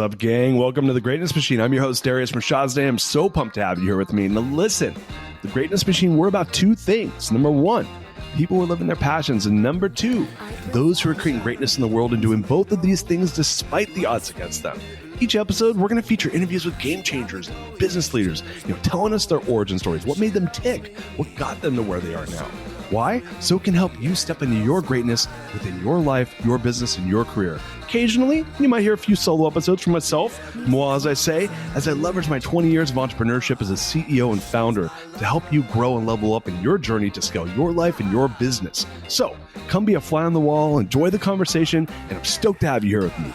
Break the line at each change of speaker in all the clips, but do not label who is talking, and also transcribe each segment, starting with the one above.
What's up, gang? Welcome to The Greatness Machine. I'm your host, Darius Mashazde. I'm so pumped to have you here with me. Now listen, The Greatness Machine, we're about two things. Number one, people who are living their passions. And number two, those who are creating greatness in the world and doing both of these things despite the odds against them. Each episode, we're going to feature interviews with game changers, business leaders, telling us their origin stories, what made them tick, what got them to where they are now. Why? So it can help you step into your greatness within your life, your business, and your career. Occasionally, you might hear a few solo episodes from myself, moi, as I leverage my 20 years of entrepreneurship as a CEO and founder to help you grow and level up in your journey to scale your life and your business. So, come be a fly on the wall, enjoy the conversation, and I'm stoked to have you here with me.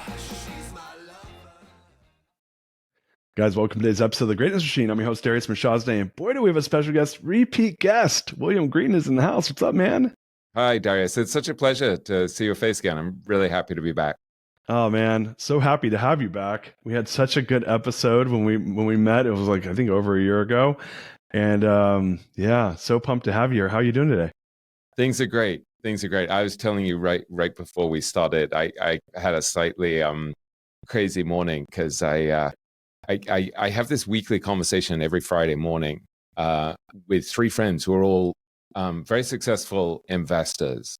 Guys, welcome to today's episode of The Greatness Machine. I'm your host, Darius Mashazde, and boy, do we have a special guest, repeat guest. William Green is in the house. What's up, man?
Hi, Darius. It's such a pleasure to see your face again. I'm really happy to be back.
Oh, man. So happy to have you back. We had such a good episode when we met. It was like, I think, over a year ago. And yeah, so pumped to have you here. How are you doing today?
Things are great. I was telling you right before we started, I had a slightly crazy morning because I have this weekly conversation every Friday morning with three friends who are all very successful investors,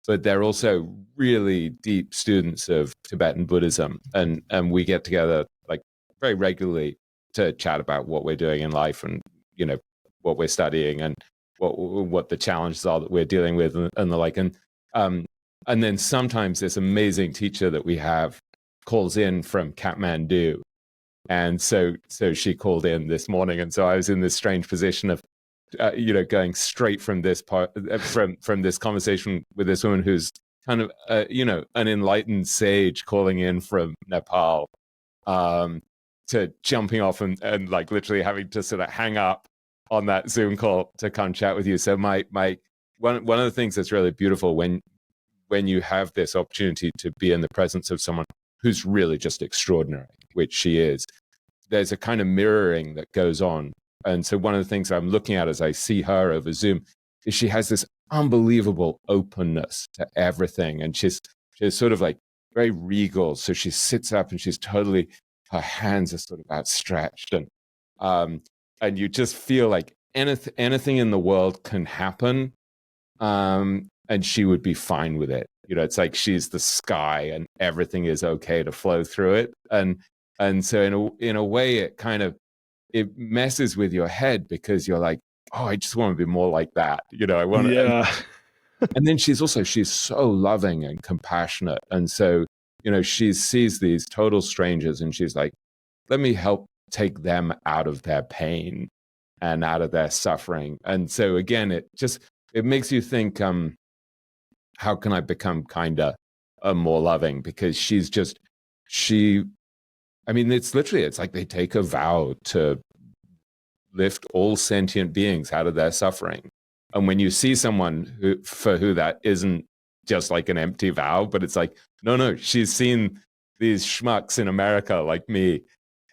but they're also really deep students of Tibetan Buddhism. And we get together like very regularly to chat about what we're doing in life and, what we're studying and what the challenges are that we're dealing with and the like. And then sometimes this amazing teacher that we have calls in from Kathmandu. And so she called in this morning, and so I was in this strange position of, going straight from this part, from this conversation with this woman who's kind of, an enlightened sage calling in from Nepal, to jumping off and like literally having to sort of hang up on that Zoom call to come chat with you. So my one of the things that's really beautiful when you have this opportunity to be in the presence of someone who's really just extraordinary, which she is, there's a kind of mirroring that goes on. And so one of the things I'm looking at as I see her over Zoom is she has this unbelievable openness to everything. And she's sort of like very regal. So she sits up and she's totally, her hands are sort of outstretched. And you just feel like anything in the world can happen. And she would be fine with it. It's like she's the sky and everything is okay to flow through it. And so in a way, it messes with your head because you're like, oh, I just want to be more like that. I want to.
Yeah.
And then she's so loving and compassionate. And so, she sees these total strangers and she's like, let me help take them out of their pain and out of their suffering. And so again, it makes you think, how can I become kinder and more loving? Because it's like they take a vow to lift all sentient beings out of their suffering. And when you see someone for who that isn't just like an empty vow, but it's like, no, she's seen these schmucks in America like me.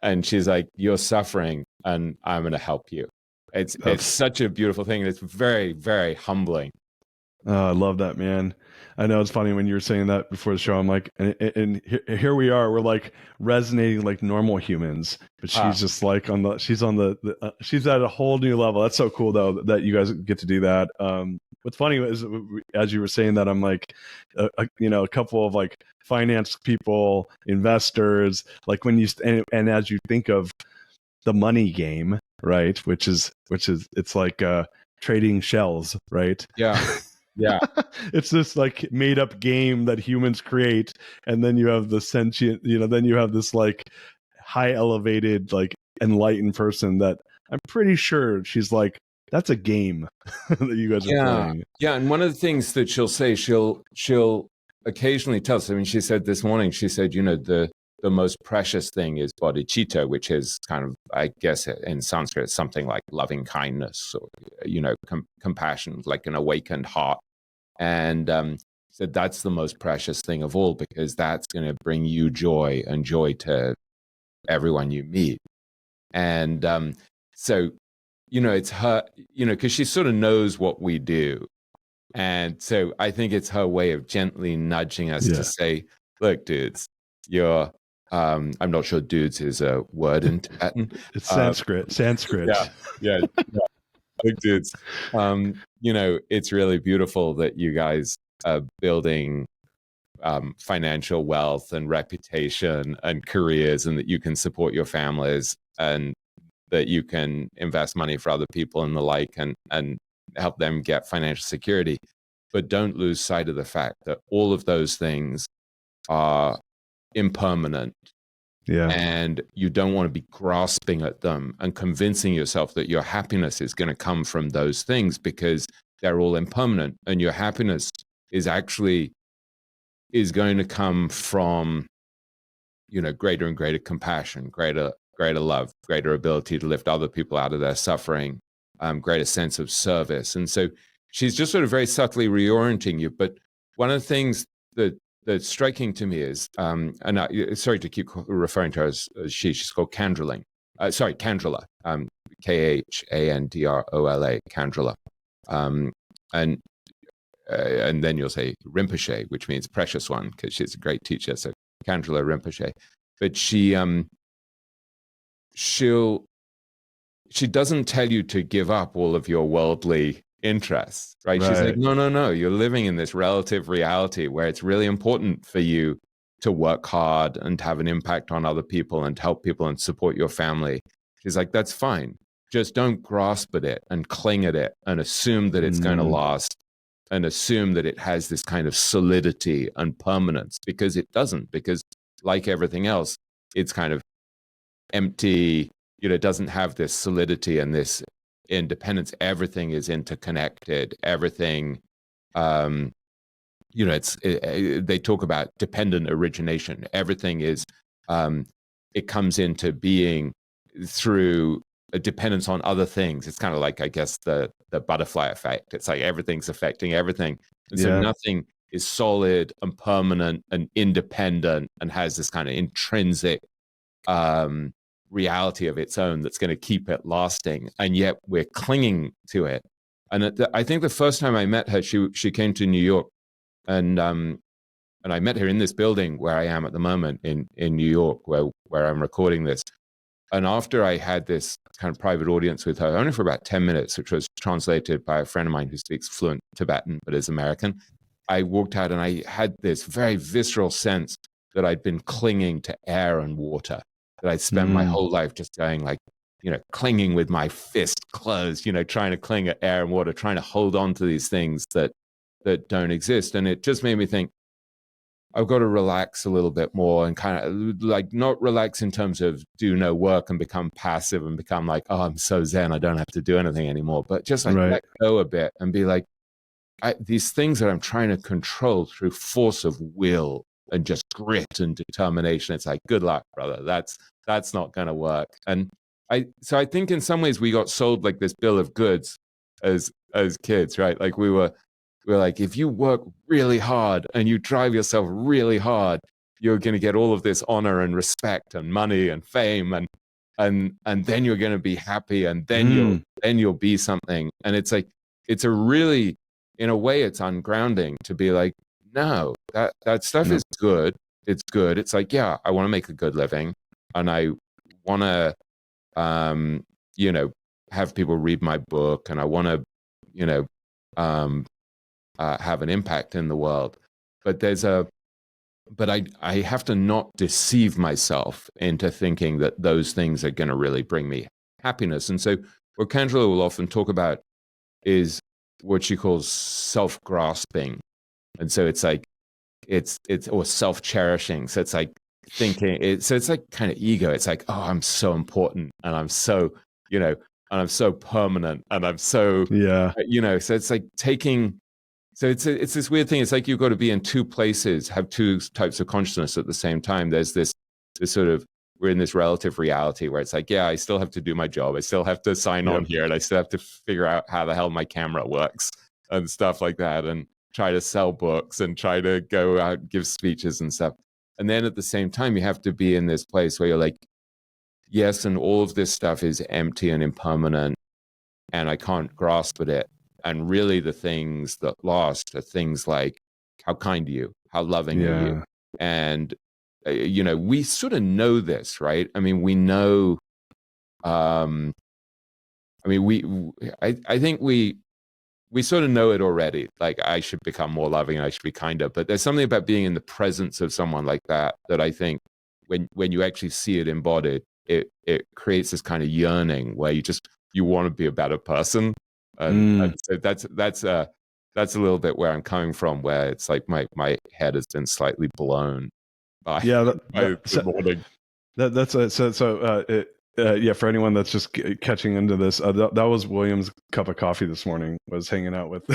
And she's like, you're suffering and I'm going to help you. It's such a beautiful thing. It's very, very humbling.
I love that, man. I know it's funny when you were saying that before the show. I'm like, and here we are. We're like resonating like normal humans, but she's just like she's at a whole new level. That's so cool though that you guys get to do that. What's funny is as you were saying that, I'm like, a couple of like finance people, investors, like when you and as you think of the money game, right? Which is it's like trading shells, right?
Yeah. Yeah.
It's this like made up game that humans create. And then you have the sentient, then you have this like high elevated, like enlightened person that I'm pretty sure she's like, that's a game that you guys are playing.
Yeah. And one of the things that she'll say, she'll occasionally tell us, she said this morning, she said, the most precious thing is bodhicitta, which is kind of, I guess in Sanskrit, something like loving kindness or, compassion, like an awakened heart. And so that's the most precious thing of all, because that's going to bring you joy and joy to everyone you meet. And so, it's her, because she sort of knows what we do. And so I think it's her way of gently nudging us to say, look, dudes, you're I'm not sure dudes is a word in Tibetan.
It's Sanskrit.
Yeah, yeah, yeah. Big dudes. It's really beautiful that you guys are building financial wealth and reputation and careers, and that you can support your families, and that you can invest money for other people and the like, and help them get financial security. But don't lose sight of the fact that all of those things are impermanent.
Yeah.
And you don't want to be grasping at them and convincing yourself that your happiness is going to come from those things, because they're all impermanent. And your happiness is going to come from, greater and greater compassion, greater love, greater ability to lift other people out of their suffering, greater sense of service. And so she's just sort of very subtly reorienting you. But one of the things that's striking to me is, sorry to keep referring to her as she's called Candrola. Candrola, Khandrola, Candrola. And then you'll say Rinpoche, which means precious one, because she's a great teacher. So Candrola Rinpoche. But she doesn't tell you to give up all of your worldly interests, right? She's like, no, you're living in this relative reality where it's really important for you to work hard and to have an impact on other people and to help people and support your family. She's like, that's fine. Just don't grasp at it and cling at it and assume that it's going to last, and assume that it has this kind of solidity and permanence, because it doesn't. Because like everything else, it's kind of empty. It doesn't have this solidity and this independence. Everything is interconnected. Everything, they talk about dependent origination. Everything is, it comes into being through a dependence on other things. It's kind of like, I guess, the butterfly effect. It's like everything's affecting everything. And so nothing is solid and permanent and independent and has this kind of intrinsic reality of its own that's going to keep it lasting. And yet we're clinging to it. And I think the first time I met her, she came to New York, and I met her in this building where I am at the moment in New York, where I'm recording this. And after I had this kind of private audience with her, only for about 10 minutes, which was translated by a friend of mine who speaks fluent Tibetan but is American, I walked out and I had this very visceral sense that I'd been clinging to air and water, that I'd spent my whole life just going like, clinging with my fist closed, trying to cling at air and water, trying to hold on to these things that don't exist. And it just made me think, I've got to relax a little bit more, and kind of like not relax in terms of do no work and become passive and become like, oh, I'm so zen, I don't have to do anything anymore. But just like let go a bit and be like, these things that I'm trying to control through force of will and just grit and determination, it's like, good luck, brother. That's not going to work. And I think in some ways we got sold like this bill of goods as kids, right? Like we're like, if you work really hard and you drive yourself really hard, you're going to get all of this honor and respect and money and fame, and then you're going to be happy, and then you'll be something. And it's like, it's a really, in a way, it's ungrounding to be like, no, that stuff is good. It's good. It's like, yeah, I want to make a good living, and I want to, have people read my book, and I want to, have an impact in the world. But I have to not deceive myself into thinking that those things are going to really bring me happiness. And so what Candrola will often talk about is what she calls self-grasping. And so it's like, it's or self-cherishing. So it's like thinking, so it's like kind of ego. It's like, oh, I'm so important, and I'm so, and I'm so permanent, and I'm so, so it's like taking, so it's this weird thing. It's like you've got to be in two places, have two types of consciousness at the same time. There's this sort of, we're in this relative reality where it's like, yeah, I still have to do my job. I still have to sign on here, and I still have to figure out how the hell my camera works and stuff like that, and try to sell books and try to go out, give speeches and stuff. And then at the same time, you have to be in this place where you're like, yes, and all of this stuff is empty and impermanent, and I can't grasp at it. And really the things that last are things like, how kind are you? How loving are you? And we sort of know this, right? I mean, we know. I mean, I think we sort of know it already. Like, I should become more loving, I should be kinder. But there's something about being in the presence of someone like that I think when you actually see it embodied, it creates this kind of yearning where you want to be a better person. And so that's a little bit where I'm coming from, where it's like my head has been slightly blown by, by the morning.
Yeah, for anyone that's just catching into this, that was William's cup of coffee this morning, was hanging out with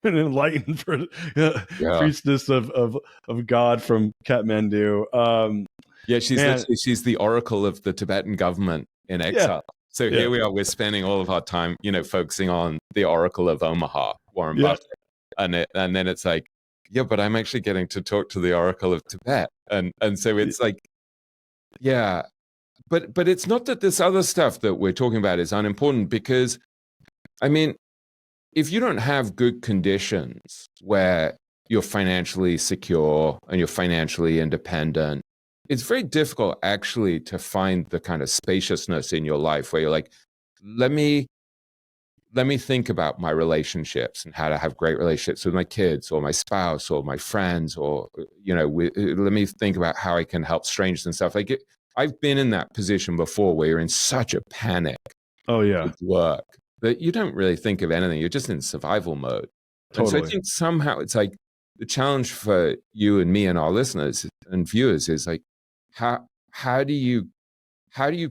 an enlightened priestess of God from Kathmandu.
Yeah, she's the oracle of the Tibetan government in exile. Yeah. So here we are, we're spending all of our time, focusing on the oracle of Omaha, Warren Buffett. And then it's like, yeah, but I'm actually getting to talk to the oracle of Tibet. And so it's like, yeah. But it's not that this other stuff that we're talking about is unimportant, because, I mean, if you don't have good conditions where you're financially secure and you're financially independent, it's very difficult actually to find the kind of spaciousness in your life where you're like, let me think about my relationships and how to have great relationships with my kids or my spouse or my friends, or, let me think about how I can help strangers and stuff. Like, I've been in that position before where you're in such a panic with work that you don't really think of anything. You're just in survival mode.
Totally.
And so I think somehow it's like the challenge for you and me and our listeners and viewers is like, how do you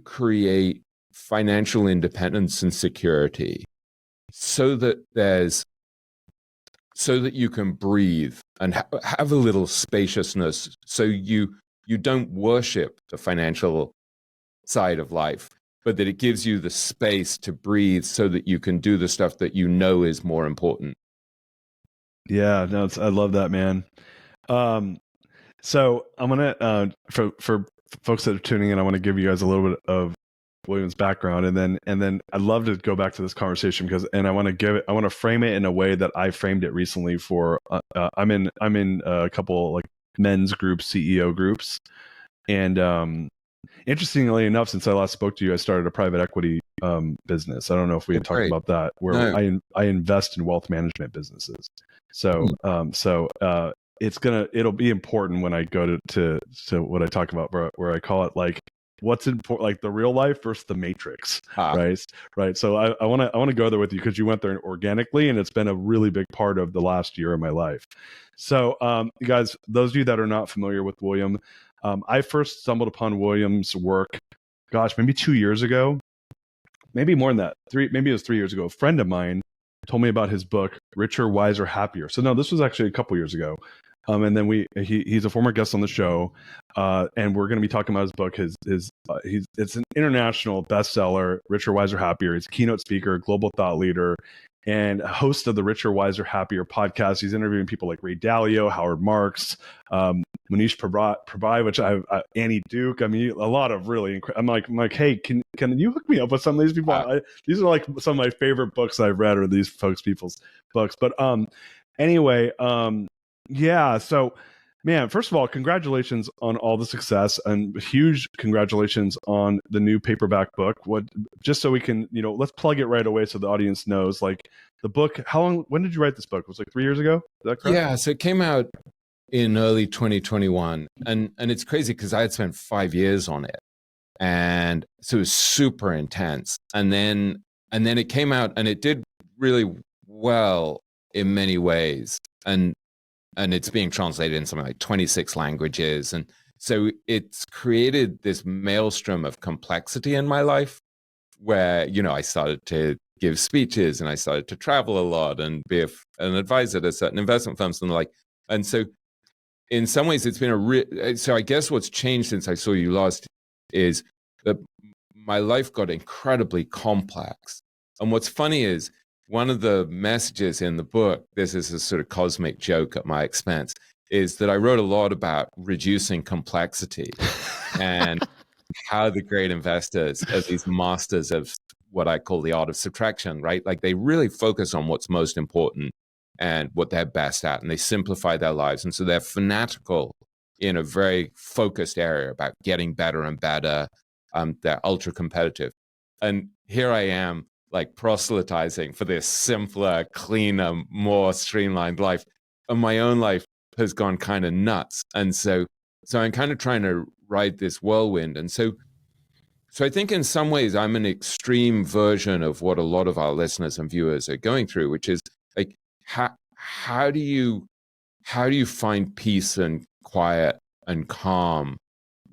create financial independence and security so that you can breathe and have a little spaciousness, so you don't worship the financial side of life, but that it gives you the space to breathe so that you can do the stuff that you know is more important.
Yeah, no, I love that, man. So I'm gonna for folks that are tuning in, I want to give you guys a little bit of William's background, and then I'd love to go back to this conversation I want to frame it in a way that I framed it recently for I'm in a couple like men's groups, CEO groups, and interestingly enough, since I last spoke to you, I started a private equity business. I don't know if we had talked about that, where I invest in wealth management businesses. So it'll be important when I go to what I talk about, where I call it like what's important, like the real life versus the matrix, right? So I want to go there with you because you went there organically, and it's been a really big part of the last year of my life. So you guys, those of you that are not familiar with William, I first stumbled upon William's work, maybe 2 years ago, maybe more than that. Maybe it was 3 years ago. A friend of mine told me about his book, Richer, Wiser, Happier. So no, this was actually a couple years ago. And then he's a former guest on the show, and we're going to be talking about his book. It's an international bestseller, Richer, Wiser, Happier. He's a keynote speaker, global thought leader, and a host of the Richer, Wiser, Happier podcast. He's interviewing people like Ray Dalio, Howard Marks, Manish Prabhai, which Annie Duke. I mean, a lot of really. I'm like, hey, can you hook me up with some of these people? These are like some of my favorite books I've read, are these people's books. But anyway, yeah. So, man, first of all, congratulations on all the success, and huge congratulations on the new paperback book. Just so we can, let's plug it right away so the audience knows, like, the book. When did you write this book? It was like 3 years ago? Is that correct?
Yeah. So it came out in early 2021, and it's crazy because I had spent 5 years on it, and so it was super intense. And then it came out, and it did really well in many ways, and it's being translated in something like 26 languages. And so it's created this maelstrom of complexity in my life where, I started to give speeches, and I started to travel a lot and be an advisor to certain investment firms and the like. And so in some ways it's been so I guess what's changed since I saw you last is that my life got incredibly complex. And what's funny is, one of the messages in the book, this is a sort of cosmic joke at my expense, is that I wrote a lot about reducing complexity and how the great investors are these masters of what I call the art of subtraction, right? Like, they really focus on what's most important and what they're best at, and they simplify their lives. And so they're fanatical in a very focused area about getting better and better. They're ultra competitive. And here I am, like proselytizing for this simpler, cleaner, more streamlined life. And my own life has gone kind of nuts. And so I'm kind of trying to ride this whirlwind. And so I think in some ways I'm an extreme version of what a lot of our listeners and viewers are going through, which is like, how do you find peace and quiet and calm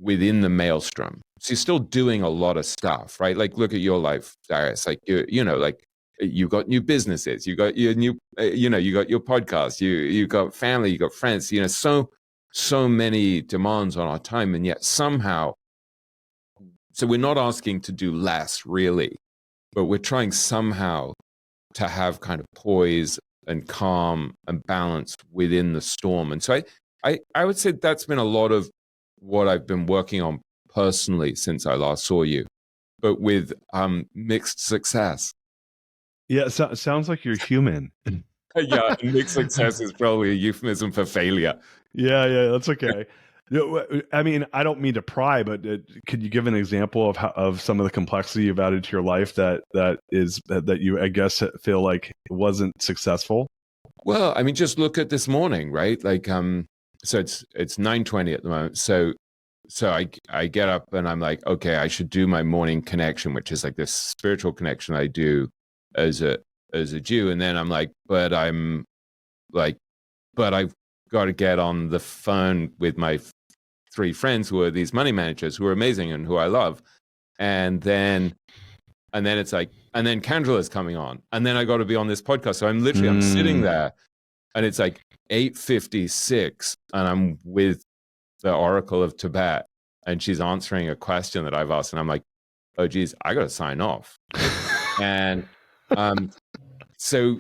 within the maelstrom? So you're still doing a lot of stuff, right? Like, look at your life, Darius. Like, like you got new businesses, you got your new, you got your podcast, you got family, you got friends, so many demands on our time. And yet somehow, so we're not asking to do less really, but we're trying somehow to have kind of poise and calm and balance within the storm. And so I would say that's been a lot of what I've been working on personally since I last saw you, but with mixed success.
Yeah, sounds like you're human.
Yeah, mixed success is probably a euphemism for failure.
Yeah, that's okay. I mean, I don't mean to pry, but could you give an example of some of the complexity you've added to your life that you, I guess, feel like wasn't successful?
Well, I mean, just look at this morning, right? Like, so it's 9:20 at the moment. So I get up and I'm like, okay, I should do my morning connection, which is like this spiritual connection I do as a Jew. And then I'm like, but I've got to get on the phone with my 3 friends who are these money managers who are amazing and who I love. And then it's like, and then Kendra is coming on, and then I got to be on this podcast. So I'm sitting there, and it's like 8:56, and I'm with the Oracle of Tibet, and she's answering a question that I've asked, and I'm like, oh geez, I got to sign off. And so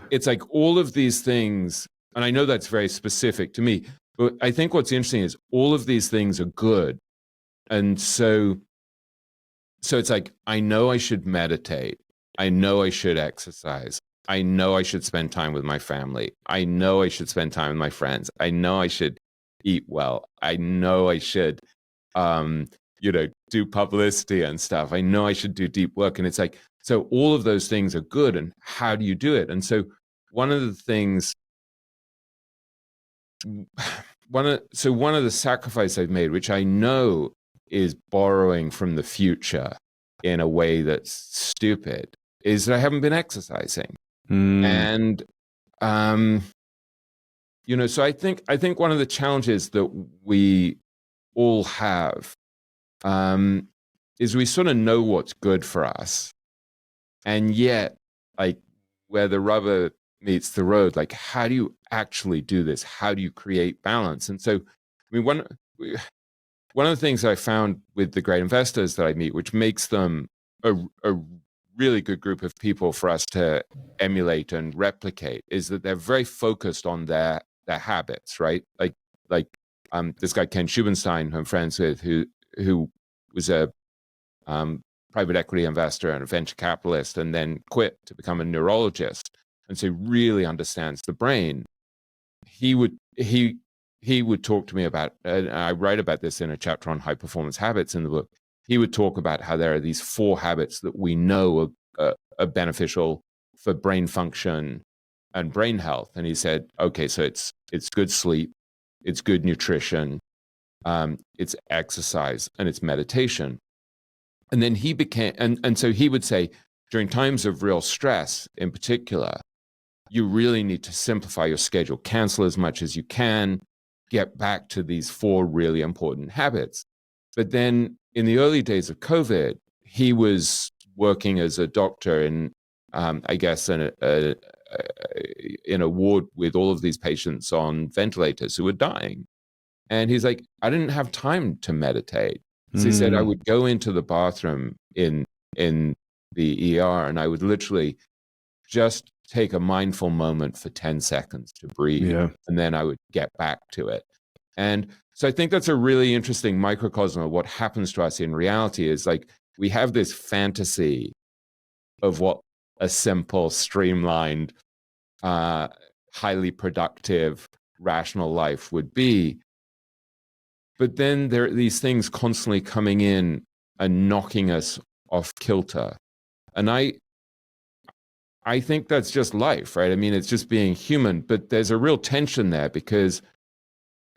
it's like all of these things, and I know that's very specific to me, but I think what's interesting is all of these things are good. And so it's like, I know I should meditate. I know I should exercise. I know I should spend time with my family. I know I should spend time with my friends. I know I should eat well. I know I should, do publicity and stuff. I know I should do deep work. And it's like, so all of those things are good. And how do you do it? And so one of the sacrifices I've made, which I know is borrowing from the future in a way that's stupid, is that I haven't been exercising. And, so I think one of the challenges that we all have is we sort of know what's good for us. And yet, like, where the rubber meets the road, like, how do you actually do this? How do you create balance? And so, I mean, one of the things I found with the great investors that I meet, which makes them a really good group of people for us to emulate and replicate, is that they're very focused on their habits, right? Like this guy Ken Schubenstein, who I'm friends with, who was a private equity investor and a venture capitalist, and then quit to become a neurologist, and so he really understands the brain. He would talk to me about, and I write about this in a chapter on high performance habits in the book. He would talk about how there are these 4 habits that we know are beneficial for brain function and brain health. And he said, okay, so it's good sleep, it's good nutrition, it's exercise, and it's meditation. And then he became, and so he would say, during times of real stress in particular, you really need to simplify your schedule, cancel as much as you can, get back to these 4 really important habits. But then in the early days of COVID, he was working as a doctor in, I guess, in a ward with all of these patients on ventilators who were dying. And he's like, I didn't have time to meditate. So he said, I would go into the bathroom in the ER, and I would literally just take a mindful moment for 10 seconds to breathe. Yeah. And then I would get back to it. And so I think that's a really interesting microcosm of what happens to us in reality. Is like, we have this fantasy of what a simple, streamlined, highly productive, rational life would be. but then there are these things constantly coming in and knocking us off kilter. And I think that's just life, right? I mean, it's just being human, but there's a real tension there because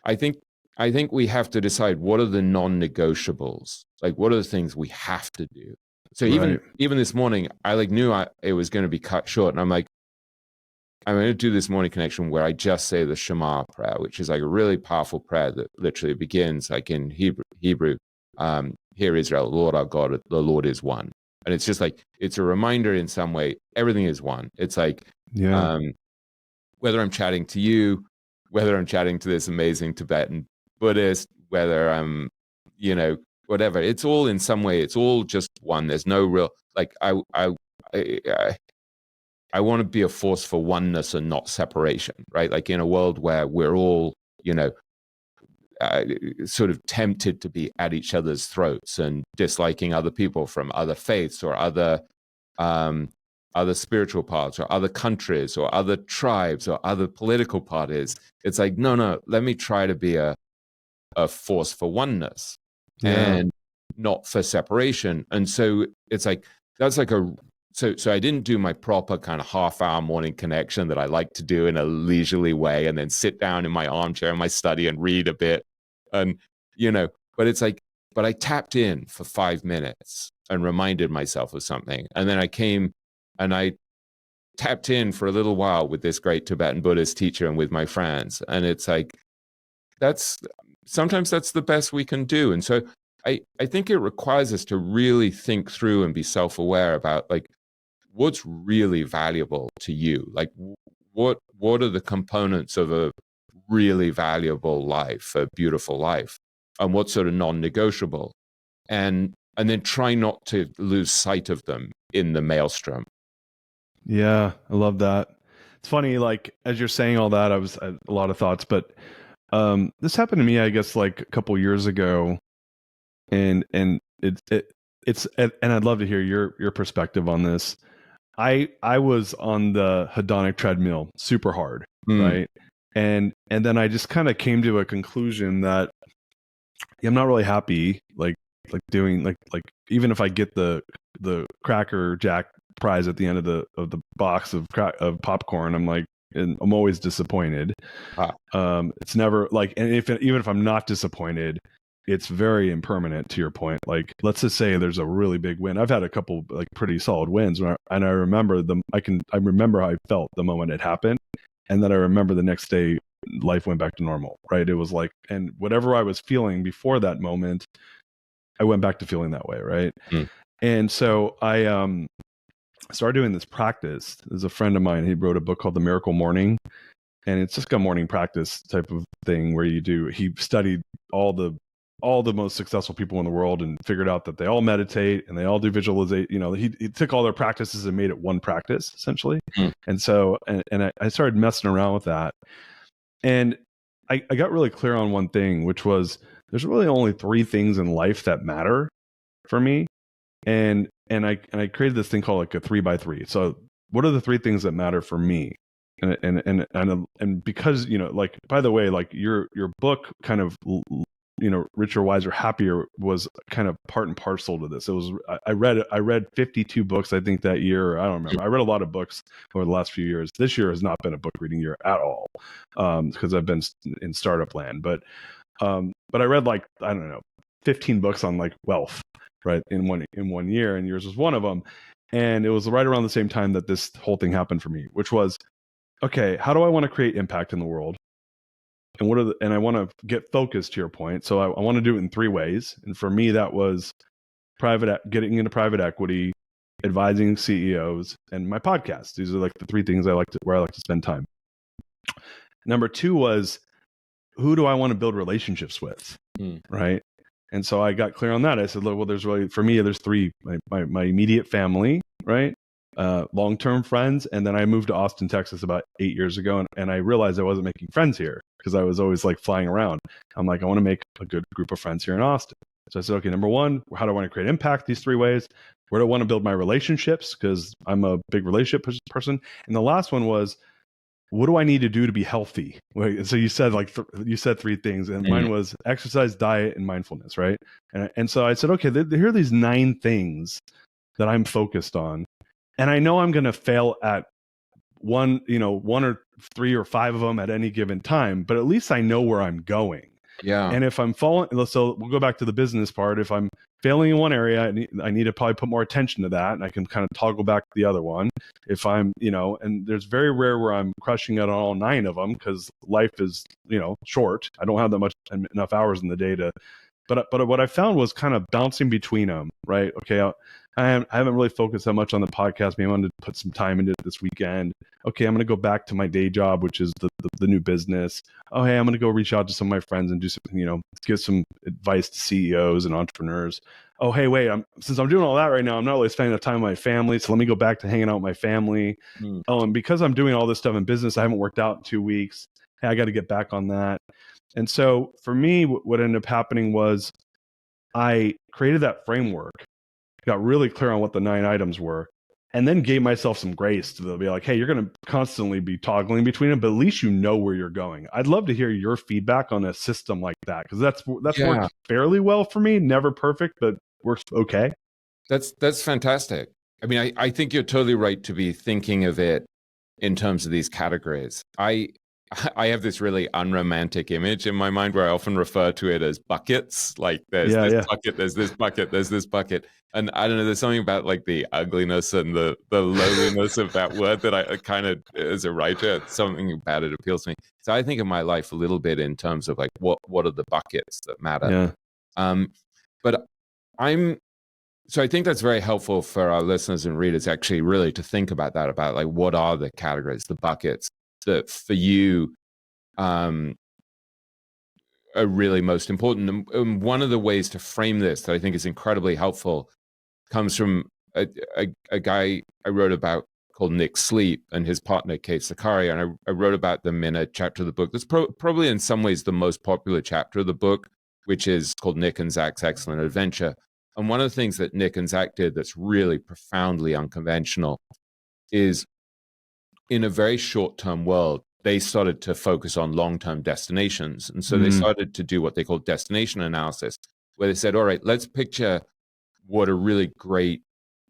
I think we have to decide what are the non-negotiables, like what are the things we have to do. So even this morning, I knew it was going to be cut short, and I'm like, I'm going to do this morning connection where I just say the Shema prayer, which is like a really powerful prayer that literally begins like in Hebrew, hear Israel, Lord our God, the Lord is one. And it's just like, it's a reminder in some way, everything is one. It's like, whether I'm chatting to you, whether I'm chatting to this amazing Tibetan Buddhist, whether I'm, whatever, it's all in some way, it's all just one. There's no real, like, I want to be a force for oneness and not separation, right? Like in a world where we're all, sort of tempted to be at each other's throats and disliking other people from other faiths or other spiritual paths or other countries or other tribes or other political parties. It's like, no, let me try to be a force for oneness and not for separation. And so it's like, that's like so I didn't do my proper kind of half-hour morning connection that I like to do in a leisurely way and then sit down in my armchair in my study and read a bit. And, but it's like, but I tapped in for 5 minutes and reminded myself of something. And then I came and I tapped in for a little while with this great Tibetan Buddhist teacher and with my friends. And it's like, sometimes that's the best we can do. And so I think it requires us to really think through and be self-aware about like, what's really valuable to you? Like what are the components of a really valuable life, a beautiful life, and what's sort of non-negotiable? And then try not to lose sight of them in the maelstrom.
Yeah, I love that. It's funny, like as you're saying all that, I had a lot of thoughts, but this happened to me, I guess, like a couple years ago, and it's and I'd love to hear your perspective on this. I was on the hedonic treadmill super hard, right? And then I just kind of came to a conclusion that I'm not really happy, like doing like even if I get the Cracker Jack prize at the end of the box of popcorn, I'm like, and I'm always disappointed. It's never like, and even if I'm not disappointed, it's very impermanent, to your point. Like, let's just say there's a really big win. I've had a couple like pretty solid wins, and I remember them. I remember how I felt the moment it happened, and then I remember the next day life went back to normal. Right? It was like, and whatever I was feeling before that moment, I went back to feeling that way. Right? And so I started doing this practice. There's a friend of mine. He wrote a book called The Miracle Morning, and it's just a morning practice type of thing where he studied all the most successful people in the world and figured out that they all meditate and they all do visualization. He took all their practices and made it one practice essentially. And so, and I started messing around with that. And I got really clear on one thing, which was there's really only 3 things in life that matter for me. And I created this thing called like a 3x3. So what are the 3 things that matter for me? And because, like, by the way, like your book kind of, Richer, Wiser, Happier was kind of part and parcel to this. It was, I read 52 books, I think, that year. I don't remember. I read a lot of books over the last few years. This year has not been a book reading year at all, because I've been in startup land. But I read like, I don't know, 15 books on like wealth, right, in one year, and yours was one of them. And it was right around the same time that this whole thing happened for me, which was, okay, how do I want to create impact in the world? And and I want to get focused, to your point. So I want to do it in 3 ways. And for me, that was getting into private equity, advising CEOs, and my podcast. These are like the 3 things where I like to spend time. Number 2 was, who do I want to build relationships with? Right. And so I got clear on that. I said, look, well, there's 3, my immediate family, right? Long-term friends. And then I moved to Austin, Texas about 8 years ago. And I realized I wasn't making friends here because I was always like flying around. I'm like, I want to make a good group of friends here in Austin. So I said, okay, number 1, how do I want to create impact? These 3 ways. Where do I want to build my relationships? Because I'm a big relationship person. And the last one was, what do I need to do to be healthy? So you said you said three things, and mine was exercise, diet, and mindfulness, right? And so I said, okay, here are these 9 things that I'm focused on, and I know I'm going to fail at one or 3 or 5 of them at any given time, but at least I know where I'm going.
Yeah.
And if I'm falling, so we'll go back to the business part. If I'm failing in one area, I need to probably put more attention to that, and I can kind of toggle back to the other one. If I'm, and there's very rare where I'm crushing it on all 9 of them, because life is, short. I don't have that much enough hours in the day to. But what I found was kind of bouncing between them, right? Okay, I haven't really focused that much on the podcast. Maybe I wanted to put some time into it this weekend. Okay, I'm going to go back to my day job, which is the new business. Oh, hey, I'm going to go reach out to some of my friends and do some, give some advice to CEOs and entrepreneurs. Oh, hey, wait, since I'm doing all that right now, I'm not really spending the time with my family. So let me go back to hanging out with my family. Oh, and because I'm doing all this stuff in business, I haven't worked out in 2 weeks. Hey, I got to get back on that. And so for me, what ended up happening was I created that framework, got really clear on what the 9 items were, and then gave myself some grace to be like, hey, you're going to constantly be toggling between them, but at least you know where you're going. I'd love to hear your feedback on a system like that, because that's worked fairly well for me. Never perfect, but works okay.
That's fantastic. I mean, I think you're totally right to be thinking of it in terms of these categories. I have this really unromantic image in my mind where I often refer to it as buckets. Like there's this bucket, there's this bucket, there's this bucket. And I don't know, there's something about like the ugliness and the lowliness of that word that I kind of, as a writer, something about it appeals to me. So I think of my life a little bit in terms of like, what are the buckets that matter?
Yeah.
But so I think that's very helpful for our listeners and readers actually really to think about that, about like, what are the categories, the buckets that for you are really most important. And one of the ways to frame this that I think is incredibly helpful comes from a guy I wrote about called Nick Sleep and his partner, Kate Sakari. And I wrote about them in a chapter of the book that's probably in some ways the most popular chapter of the book, which is called Nick and Zach's Excellent Adventure. And one of the things that Nick and Zach did that's really profoundly unconventional is, in a very short-term world, they started to focus on long-term destinations. And so they started to do what they call destination analysis, where they said, all right, let's picture what a really great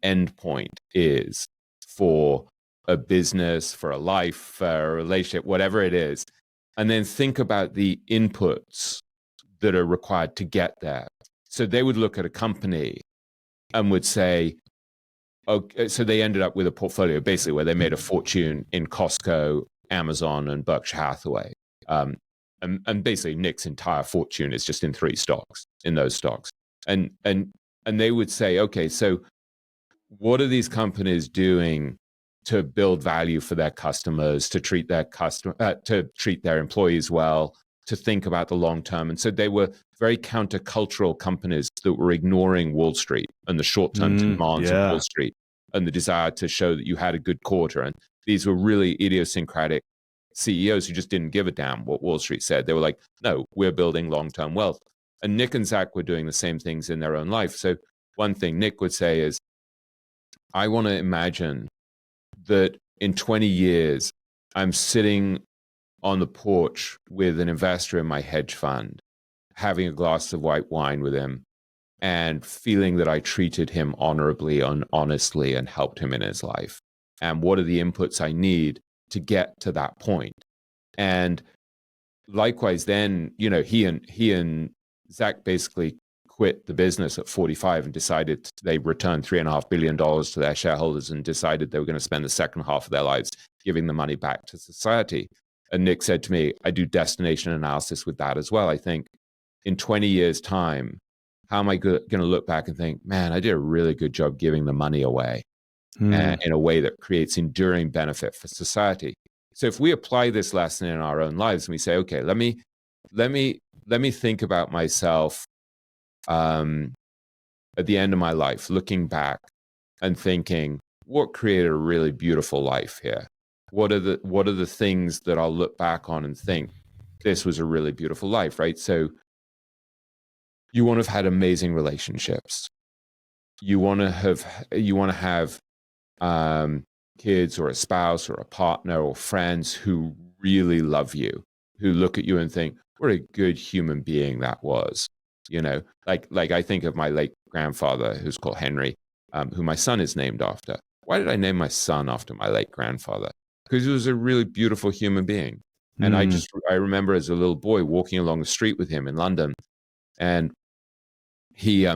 endpoint is for a business, for a life, for a relationship, whatever it is. And then think about the inputs that are required to get there. So they would look at a company and would say, okay, so they ended up with a portfolio basically where they made a fortune in Costco, Amazon, and Berkshire Hathaway. And basically Nick's entire fortune is just in 3 stocks, in those stocks. And they would say, okay, so what are these companies doing to build value for their customers, to treat their employees well, to think about the long term? And so they were very countercultural companies that were ignoring Wall Street and the short-term demands of Wall Street and the desire to show that you had a good quarter. And these were really idiosyncratic CEOs who just didn't give a damn what Wall Street said. They were like, no, we're building long-term wealth. And Nick and Zach were doing the same things in their own life. So one thing Nick would say is, I want to imagine that in 20 years, I'm sitting on the porch with an investor in my hedge fund, having a glass of white wine with him and feeling that I treated him honorably and honestly and helped him in his life. And what are the inputs I need to get to that point? And likewise, then, he and Zach basically quit the business at 45 and decided they returned $3.5 billion to their shareholders and decided they were going to spend the second half of their lives giving the money back to society. And Nick said to me, I do destination analysis with that as well. I think in 20 years' time, how am I going to look back and think, man, I did a really good job giving the money away in a way that creates enduring benefit for society. So if we apply this lesson in our own lives and we say, okay, let me think about myself at the end of my life, looking back and thinking, what created a really beautiful life here? What are the things that I'll look back on and think, this was a really beautiful life, right? So you want to have had amazing relationships. You want to have kids or a spouse or a partner or friends who really love you, who look at you and think, what a good human being that was. You know, like I think of my late grandfather, who's called Henry, who my son is named after. Why did I name my son after my late grandfather? Because he was a really beautiful human being. And I remember as a little boy walking along the street with him in London, and he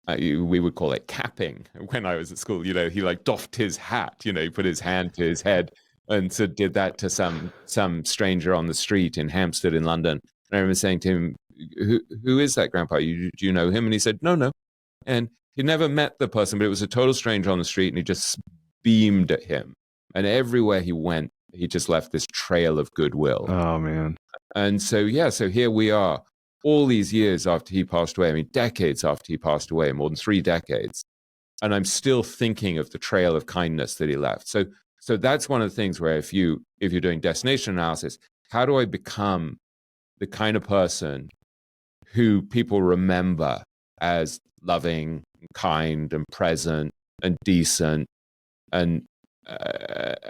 we would call it capping when I was at school. You know, he like doffed his hat. You know, he put his hand to his head, and so did that to some stranger on the street in Hampstead in London. And I remember saying to him, "Who is that, Grandpa? Do you know him?" And he said, "No, no." And he never met the person, but it was a total stranger on the street, and he just beamed at him. And everywhere he went, he just left this trail of goodwill.
Oh man.
And so, yeah, so here we are, all these years after he passed away. I mean, decades after he passed away, more than 3 decades. And I'm still thinking of the trail of kindness that he left. So that's one of the things where if you're doing destination analysis, how do I become the kind of person who people remember as loving, kind, and present, and decent, and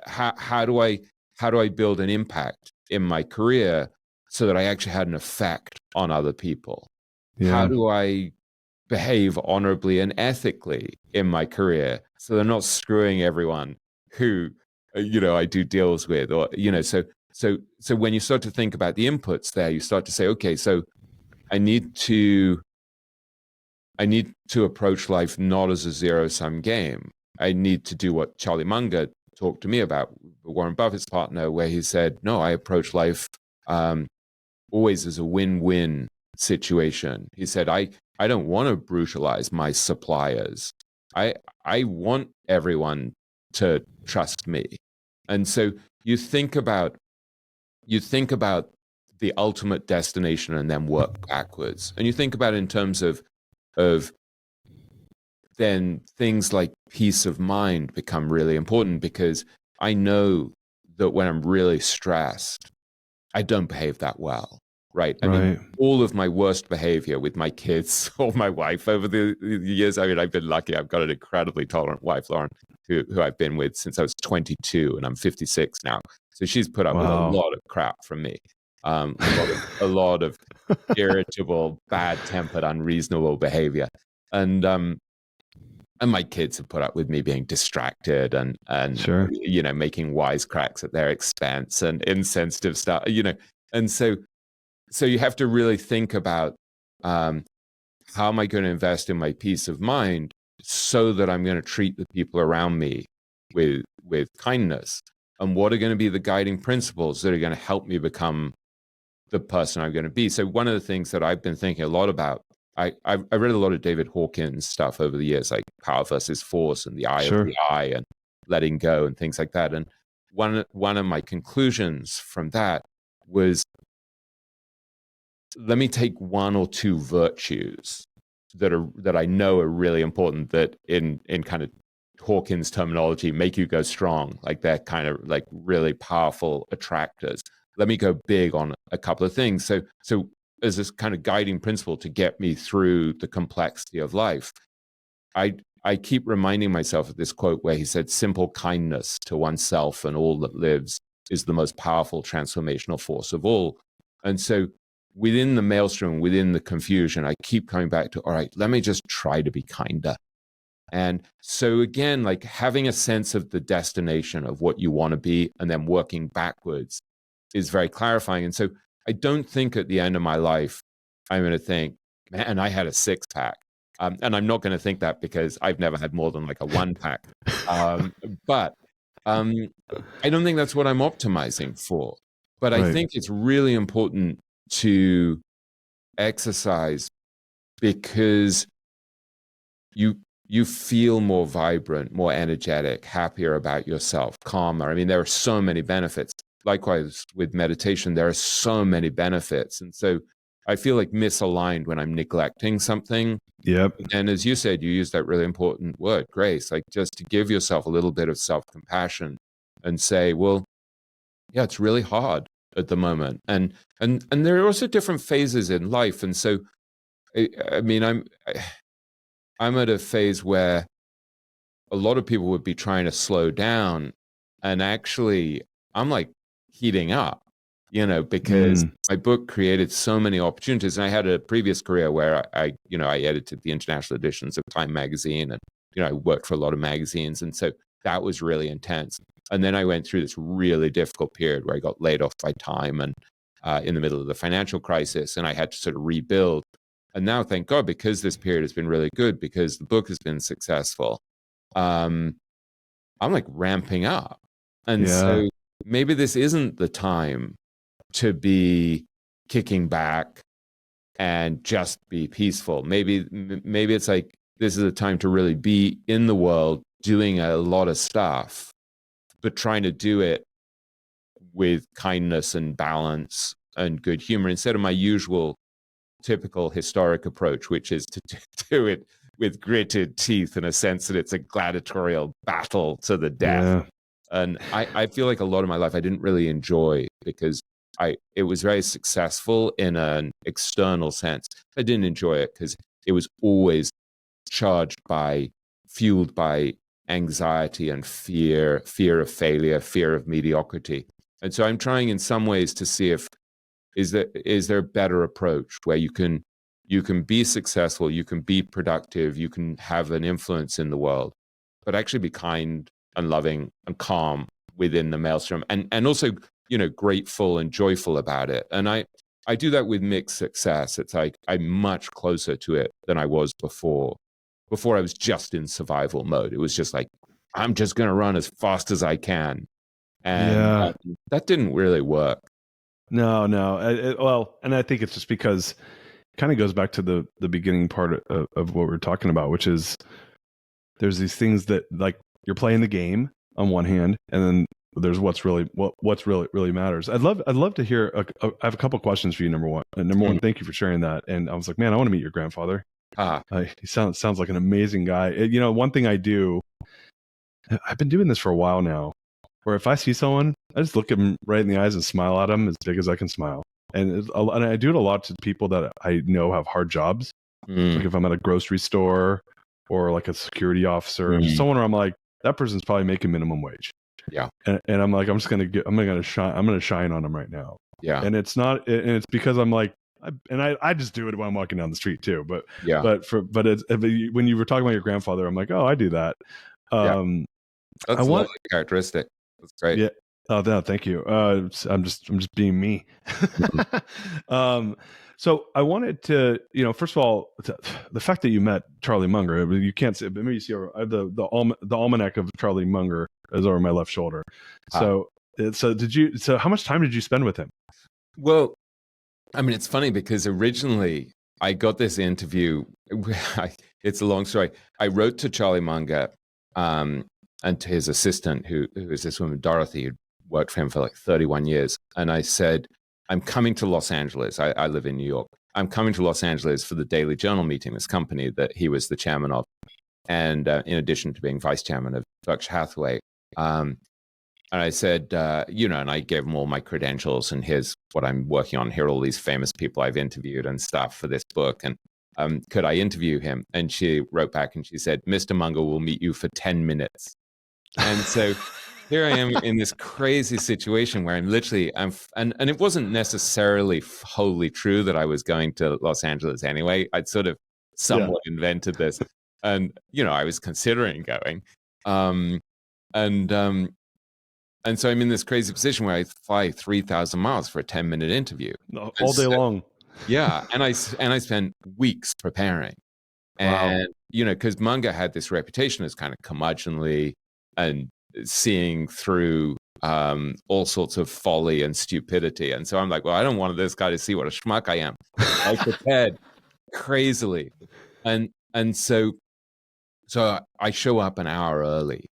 how do I build an impact in my career so that I actually had an effect on other people?
Yeah.
How do I behave honorably and ethically in my career so they're not screwing everyone who I do deals with? Or so when you start to think about the inputs there, you start to say, okay, so I need to approach life not as a zero-sum game. I need to do what Charlie Munger talked to me about, Warren Buffett's partner, where he said, no, I approach life always as a win-win situation. He said, I don't want to brutalize my suppliers. I want everyone to trust me. And so you think about the ultimate destination and then work backwards. And you think about it in terms of then things like peace of mind become really important, because I know that when I'm really stressed, I don't behave that well, right? I mean, all of my worst behavior with my kids or my wife over the years, I mean, I've been lucky. I've got an incredibly tolerant wife, Lauren, who I've been with since I was 22, and I'm 56 now. So she's put up with a lot of crap from me. A lot of irritable, bad-tempered, unreasonable behavior. And my kids have put up with me being distracted and
Sure.
making wisecracks at their expense and insensitive stuff, and so you have to really think about how am I going to invest in my peace of mind so that I'm going to treat the people around me with kindness, and what are going to be the guiding principles that are going to help me become the person I'm going to be. So one of the things that I've been thinking a lot about, I read a lot of David Hawkins stuff over the years, like Power versus Force and the Eye of the Eye and Letting Go and things like that. And one of my conclusions from that was, let me take 1 or 2 virtues that I know are really important, that in kind of Hawkins terminology make you go strong, like they're kind of like really powerful attractors. Let me go big on a couple of things. So as this kind of guiding principle to get me through the complexity of life, I keep reminding myself of this quote where he said, simple kindness to oneself and all that lives is the most powerful transformational force of all. And so within the maelstrom, within the confusion, I keep coming back to, all right, let me just try to be kinder. And so again, like having a sense of the destination of what you want to be and then working backwards is very clarifying. And so I don't think at the end of my life, I'm going to think, man, I had a 6-pack. And I'm not going to think that because I've never had more than like a 1-pack. But I don't think that's what I'm optimizing for. But I think it's really important to exercise because you feel more vibrant, more energetic, happier about yourself, calmer. I mean, there are so many benefits. Likewise, with meditation, there are so many benefits. And so I feel like misaligned when I'm neglecting something.
Yep.
And as you said, you use that really important word, grace, like just to give yourself a little bit of self-compassion and say, well, yeah, it's really hard at the moment. And there are also different phases in life. And so, I mean, I'm at a phase where a lot of people would be trying to slow down, and actually I'm like heating up, because my book created so many opportunities. And I had a previous career where I edited the international editions of Time magazine, and I worked for a lot of magazines, and so that was really intense. And then I went through this really difficult period where I got laid off by Time, and in the middle of the financial crisis, and I had to sort of rebuild. And now, thank God, because this period has been really good, because the book has been successful, I'm like ramping up. And so maybe this isn't the time to be kicking back and just be peaceful. Maybe it's like this is a time to really be in the world doing a lot of stuff, but trying to do it with kindness and balance and good humor instead of my usual typical historic approach, which is to do it with gritted teeth in a sense that it's a gladiatorial battle to the death.
Yeah.
And I feel like a lot of my life I didn't really enjoy, because it was very successful in an external sense. I didn't enjoy it because it was always fueled by anxiety and fear of failure, fear of mediocrity. And so I'm trying in some ways to see if is there a better approach where you can be successful, you can be productive, you can have an influence in the world, but actually be kind and loving and calm within the maelstrom, and also grateful and joyful about it. And I do that with mixed success. It's like I'm much closer to it than I was before. Before I was just in survival mode. It was just like, I'm just going to run as fast as I can. And that didn't really work.
No. Well, and I think it's just because it kind of goes back to the beginning part of what we're talking about, which is there's these things that, like, you're playing the game on one hand, and then there's what's really matters. I'd love to hear. I have a couple questions for you. Number one, thank you for sharing that. And I was like, man, I want to meet your grandfather. He sounds like an amazing guy. One thing I do, I've been doing this for a while now, where if I see someone, I just look at them right in the eyes and smile at them as big as I can smile. And I do it a lot to people that I know have hard jobs. Like if I'm at a grocery store or like a security officer, or someone where I'm like, that person's probably making minimum wage.
Yeah.
And I'm like, I'm going to shine on them right now.
Yeah.
And it's because I'm like, I just do it when I'm walking down the street too. But when you were talking about your grandfather, I'm like, oh, I do that.
That's a lovely characteristic. That's great.
Yeah. Oh, no, thank you. I'm just being me. So I wanted to, first of all, the fact that you met Charlie Munger, you can't see, but maybe you see the almanac of Charlie Munger is over my left shoulder. So how much time did you spend with him?
Well, I mean, it's funny because originally I got this interview. It's a long story. I wrote to Charlie Munger and to his assistant, who is this woman, Dorothy, who worked for him for like 31 years. And I said, I'm coming to Los Angeles. I live in New York. I'm coming to Los Angeles for the Daily Journal meeting, this company that he was the chairman of. And in addition to being vice chairman of Berkshire Hathaway. And I said, and I gave him all my credentials, and here's what I'm working on. Here are all these famous people I've interviewed and stuff for this book. And could I interview him? And she wrote back and she said, Mr. Munger will meet you for 10 minutes. And so here I am in this crazy situation where and it wasn't necessarily wholly true that I was going to Los Angeles anyway. I'd sort of somewhat invented this. And, I was considering going. And so I'm in this crazy position where I fly 3,000 miles for a 10-minute interview.
All day long.
Yeah. And I spent weeks preparing. And, because Munger had this reputation as kind of curmudgeonly and seeing through all sorts of folly and stupidity. And so I'm like, well, I don't want this guy to see what a schmuck I am. I prepared crazily. And so I show up an hour early.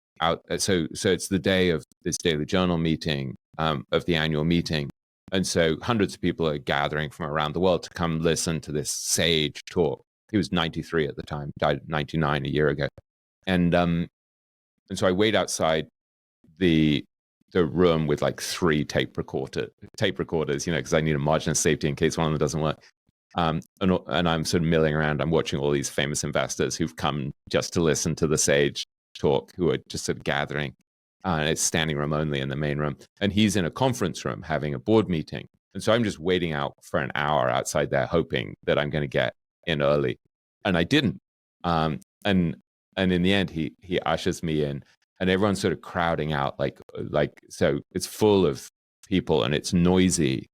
So it's the day of this Daily Journal meeting, of the annual meeting. And so hundreds of people are gathering from around the world to come listen to this sage talk. He was 93 at the time, died at 99 a year ago. And so I wait outside the room with like 3 tape recorders, because I need a margin of safety in case one of them doesn't work. And I'm sort of milling around. I'm watching all these famous investors who've come just to listen to the sage talk who are just sort of gathering. And it's standing room only in the main room. And he's in a conference room having a board meeting. And so I'm just waiting out for an hour outside there, hoping that I'm going to get in early. And I didn't. And in the end, he ushers me in, and everyone's sort of crowding out, so it's full of people and it's noisy.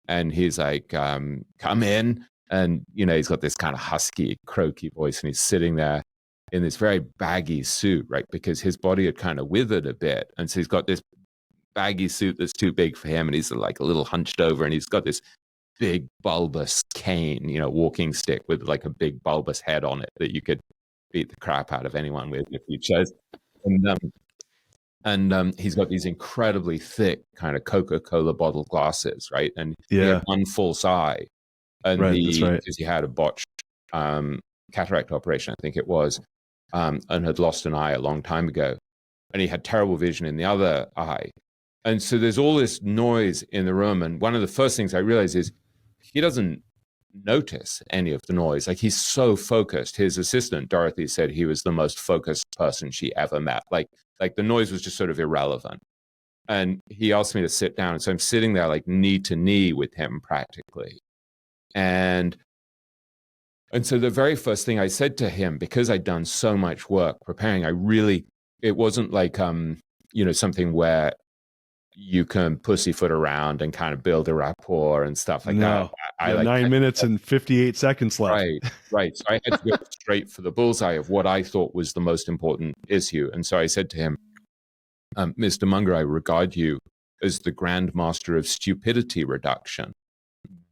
And he's like, come in. And, he's got this kind of husky, croaky voice, and he's sitting there in this very baggy suit, right? Because his body had kind of withered a bit. And so he's got this baggy suit that's too big for him, and he's like a little hunched over, and he's got this big bulbous cane, walking stick with like a big bulbous head on it that you could beat the crap out of anyone with if you chose. And he's got these incredibly thick kind of Coca-Cola bottle glasses, right? And he had one false eye. And because he had a botched cataract operation, I think it was, and had lost an eye a long time ago. And he had terrible vision in the other eye. And so there's all this noise in the room. And one of the first things I realized is he doesn't notice any of the noise. Like, he's so focused. His assistant, Dorothy, said he was the most focused person she ever met. Like the noise was just sort of irrelevant. And he asked me to sit down. And so I'm sitting there like knee to knee with him practically. And so the very first thing I said to him, because I'd done so much work preparing, it wasn't like, something where you can pussyfoot around and kind of build a rapport and stuff like that.
I 9 minutes and 58 seconds left.
Right. So I had to go straight for the bullseye of what I thought was the most important issue. And so I said to him, Mr. Munger, I regard you as the grandmaster of stupidity reduction.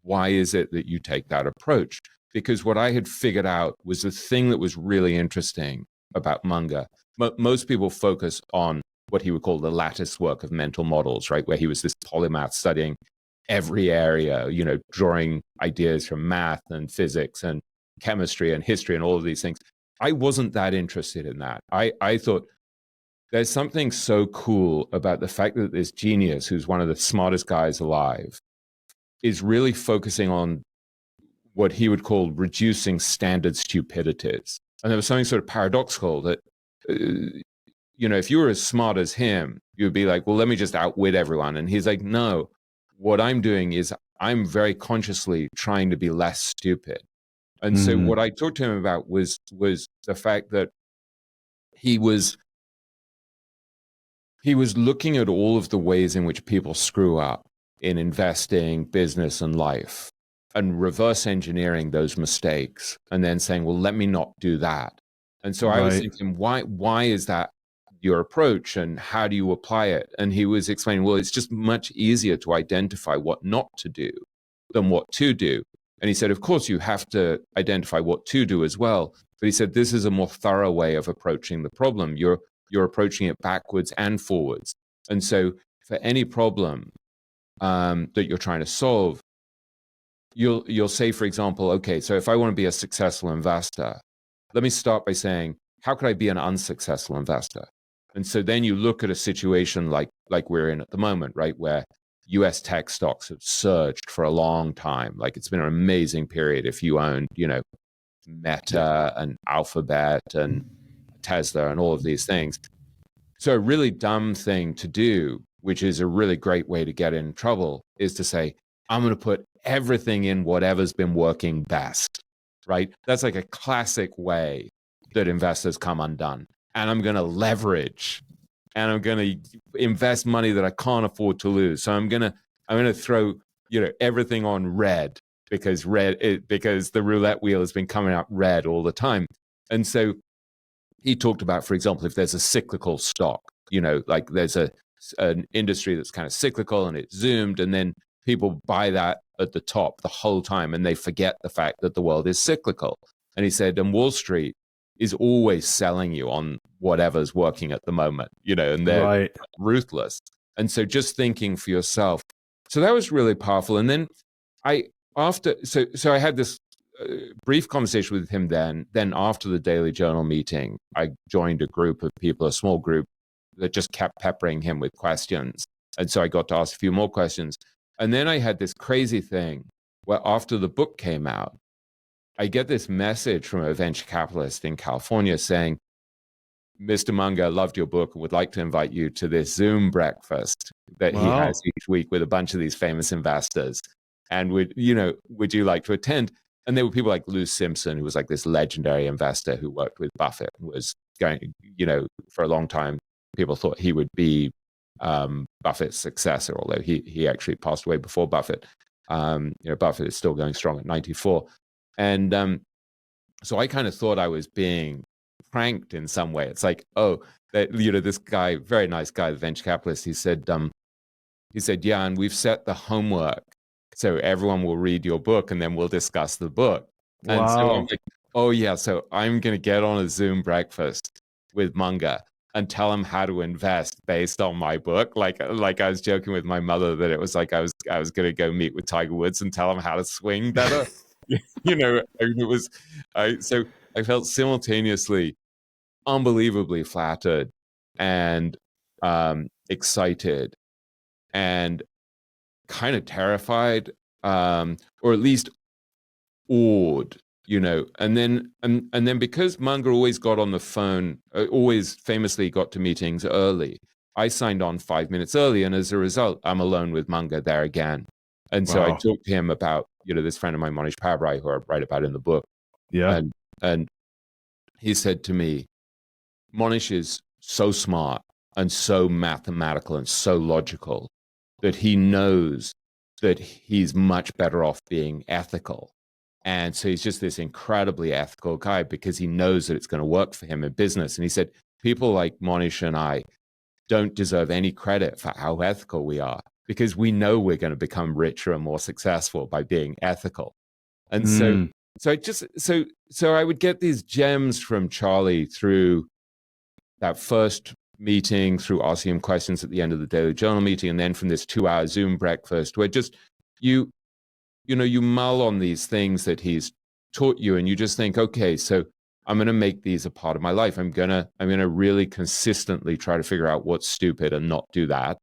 Why is it that you take that approach? Because what I had figured out was the thing that was really interesting about Munger. Most people focus on what he would call the lattice work of mental models, right? Where he was this polymath studying every area, drawing ideas from math and physics and chemistry and history and all of these things. I wasn't that interested in that. I thought there's something so cool about the fact that this genius, who's one of the smartest guys alive, is really focusing on what he would call reducing standard stupidities. And there was something sort of paradoxical that, if you were as smart as him, you'd be like, well, let me just outwit everyone. And he's like, no, what I'm doing is I'm very consciously trying to be less stupid. And so what I talked to him about was the fact that he was looking at all of the ways in which people screw up in investing, business, and life, and reverse engineering those mistakes, and then saying, well, let me not do that. And so I was thinking, why is that your approach, and how do you apply it? And he was explaining, well, it's just much easier to identify what not to do than what to do. And he said, of course, you have to identify what to do as well. But he said, this is a more thorough way of approaching the problem. You're approaching it backwards and forwards. And so for any problem that you're trying to solve, you'll say, for example, okay, so if I want to be a successful investor, let me start by saying, how could I be an unsuccessful investor? And so then you look at a situation like we're in at the moment, right, where US tech stocks have surged for a long time. Like, it's been an amazing period if you own, Meta and Alphabet and Tesla and all of these things. So a really dumb thing to do, which is a really great way to get in trouble, is to say, I'm going to put everything in whatever's been working best, right? That's like a classic way that investors come undone. And I'm going to leverage, and I'm going to invest money that I can't afford to lose. So I'm going to throw, everything on red because the roulette wheel has been coming out red all the time. And so he talked about, for example, if there's a cyclical stock, like there's an industry that's kind of cyclical and it's zoomed, and then people buy that at the top the whole time and they forget the fact that the world is cyclical. And he said, and Wall Street is always selling you on whatever's working at the moment, and they're ruthless. And so just thinking for yourself. So that was really powerful. And then I had this brief conversation with him then after the Daily Journal meeting, I joined a group of people, a small group that just kept peppering him with questions. And so I got to ask a few more questions. And then I had this crazy thing where after the book came out, I get this message from a venture capitalist in California saying, Mr. Munger loved your book and would like to invite you to this Zoom breakfast that he has each week with a bunch of these famous investors. And would you like to attend? And there were people like Lou Simpson, who was like this legendary investor who worked with Buffett, was going, for a long time, people thought he would be Buffett's successor, although he actually passed away before Buffett. Buffett is still going strong at 94. And so I kind of thought I was being pranked in some way. It's like, this guy, very nice guy, the venture capitalist, he said, yeah, and we've set the homework so everyone will read your book and then we'll discuss the book.
Wow.
And so I'm like, oh yeah, so I'm going to get on a Zoom breakfast with Munger and tell him how to invest based on my book. Like I was joking with my mother that it was like I was going to go meet with Tiger Woods and tell him how to swing better. So I felt simultaneously unbelievably flattered and excited and kind of terrified, or at least awed, and then because Munger always got on the phone, always famously got to meetings early, I signed on 5 minutes early, and as a result, I'm alone with Munger there again. And so I talked to him about, this friend of mine, Monish Pabrai, who I write about in the book.
Yeah.
And he said to me, Monish is so smart and so mathematical and so logical that he knows that he's much better off being ethical. And so he's just this incredibly ethical guy because he knows that it's going to work for him in business. And he said, people like Monish and I don't deserve any credit for how ethical we are because we know we're going to become richer and more successful by being ethical. And so I would get these gems from Charlie through that first meeting, through asking him questions at the end of the daily journal meeting, and then from this 2-hour Zoom breakfast where just you mull on these things that he's taught you, and you just think, okay, so I'm going to make these a part of my life. I'm going to really consistently try to figure out what's stupid and not do that.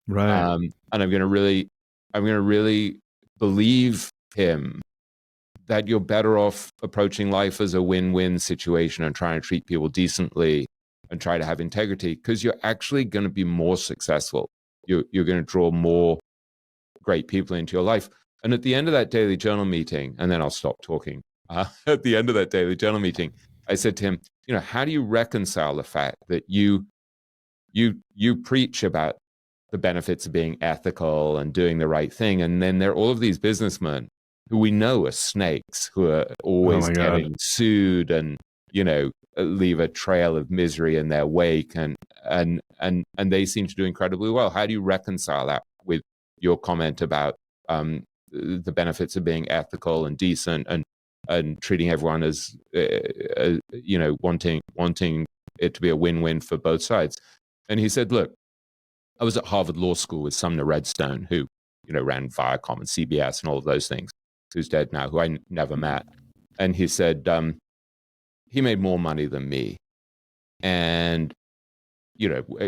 Right.
And I'm going to really believe him that you're better off approaching life as a win-win situation and trying to treat people decently and try to have integrity, because you're actually going to be more successful. You're going to draw more great people into your life. And at the end of that daily journal meeting, and then I'll stop talking. At the end of that daily journal meeting, I said to him, how do you reconcile the fact that you preach about the benefits of being ethical and doing the right thing, and then there are all of these businessmen who we know are snakes, who are always getting sued and leave a trail of misery in their wake, and they seem to do incredibly well. How do you reconcile that with your comment about the benefits of being ethical and decent and treating everyone as wanting it to be a win-win for both sides? And he said, look, I was at Harvard Law School with Sumner Redstone, who ran Viacom and CBS and all of those things, who's dead now, who I never met. And he said, he made more money than me. And,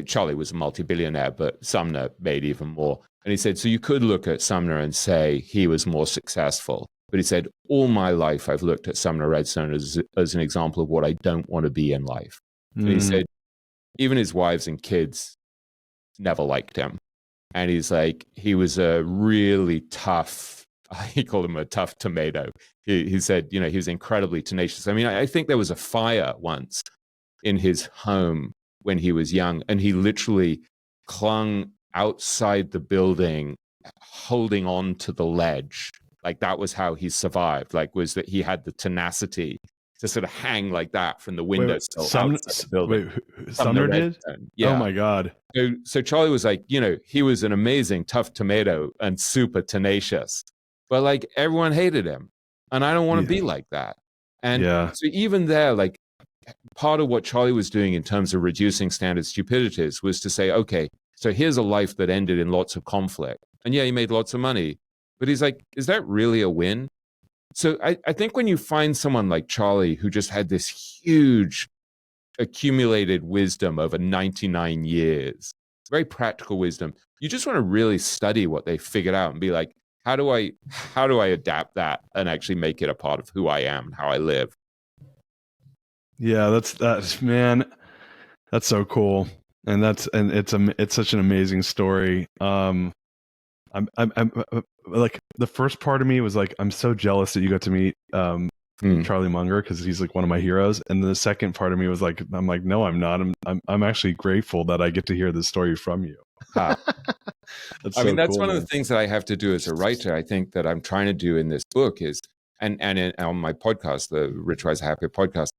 Charlie was a multi-billionaire, but Sumner made even more. And he said, so you could look at Sumner and say he was more successful. But he said, all my life, I've looked at Sumner Redstone as an example of what I don't want to be in life. And he said, even his wives and kids never liked him. And he's like, he was a really tough, he called him a tough tomato. He said, he was incredibly tenacious. I mean, I think there was a fire once in his home when he was young, and he literally clung outside the building, holding on to the ledge. Like that was how he survived, was that he had the tenacity to sort of hang like that from the windowsill outside the building.
Sumner did?
Yeah.
Oh my God.
So Charlie was like, he was an amazing tough tomato and super tenacious, but everyone hated him. And I don't want to be like that. And so even there, part of what Charlie was doing in terms of reducing standard stupidities was to say, okay, so here's a life that ended in lots of conflict. And yeah, he made lots of money, but he's like, is that really a win? So I think when you find someone like Charlie, who just had this huge accumulated wisdom over 99 years, very practical wisdom, you just want to really study what they figured out and be like, how do I adapt that and actually make it a part of who I am and how I live?
Yeah, that's man. That's so cool. And it's such an amazing story. I'm like, the first part of me was like, I'm so jealous that you got to meet
Hmm.
Charlie Munger, because he's like one of my heroes. And then the second part of me was like, I'm like, no, I'm not. I'm actually grateful that I get to hear this story from you.
Ah.
That's
I mean,
so
that's
cool,
one of the
man.
things that I have to do as a writer. I think that I'm trying to do in this book is, on my podcast, the Rich Wise Happy podcast,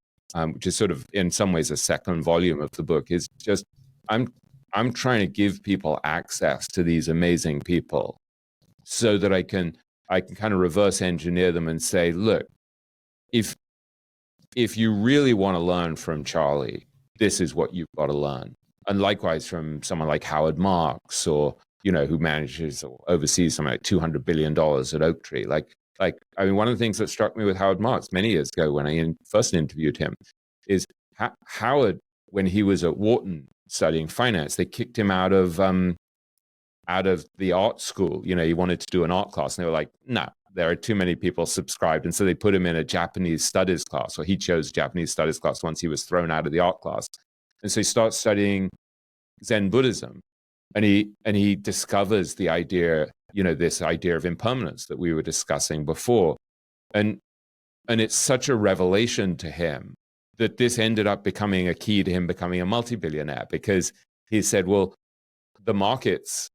which is sort of in some ways a second volume of the book, is just I'm I'm trying to give people access to these amazing people so that I can kind of reverse engineer them and say, look, if if you really want to learn from Charlie, this is what you've got to learn. And likewise from someone like Howard Marks, or, who manages or oversees something like $200 billion at Oaktree. I mean, one of the things that struck me with Howard Marks many years ago when I first interviewed him is Howard, when he was at Wharton studying finance, they kicked him out of the art school. He wanted to do an art class, and they were like, no, there are too many people subscribed. And so they put him in a Japanese studies class, or he chose Japanese studies class once he was thrown out of the art class. And so he starts studying Zen Buddhism, and he discovers the idea, this idea of impermanence that we were discussing before. And it's such a revelation to him that this ended up becoming a key to him becoming a multi-billionaire, because he said, well, the markets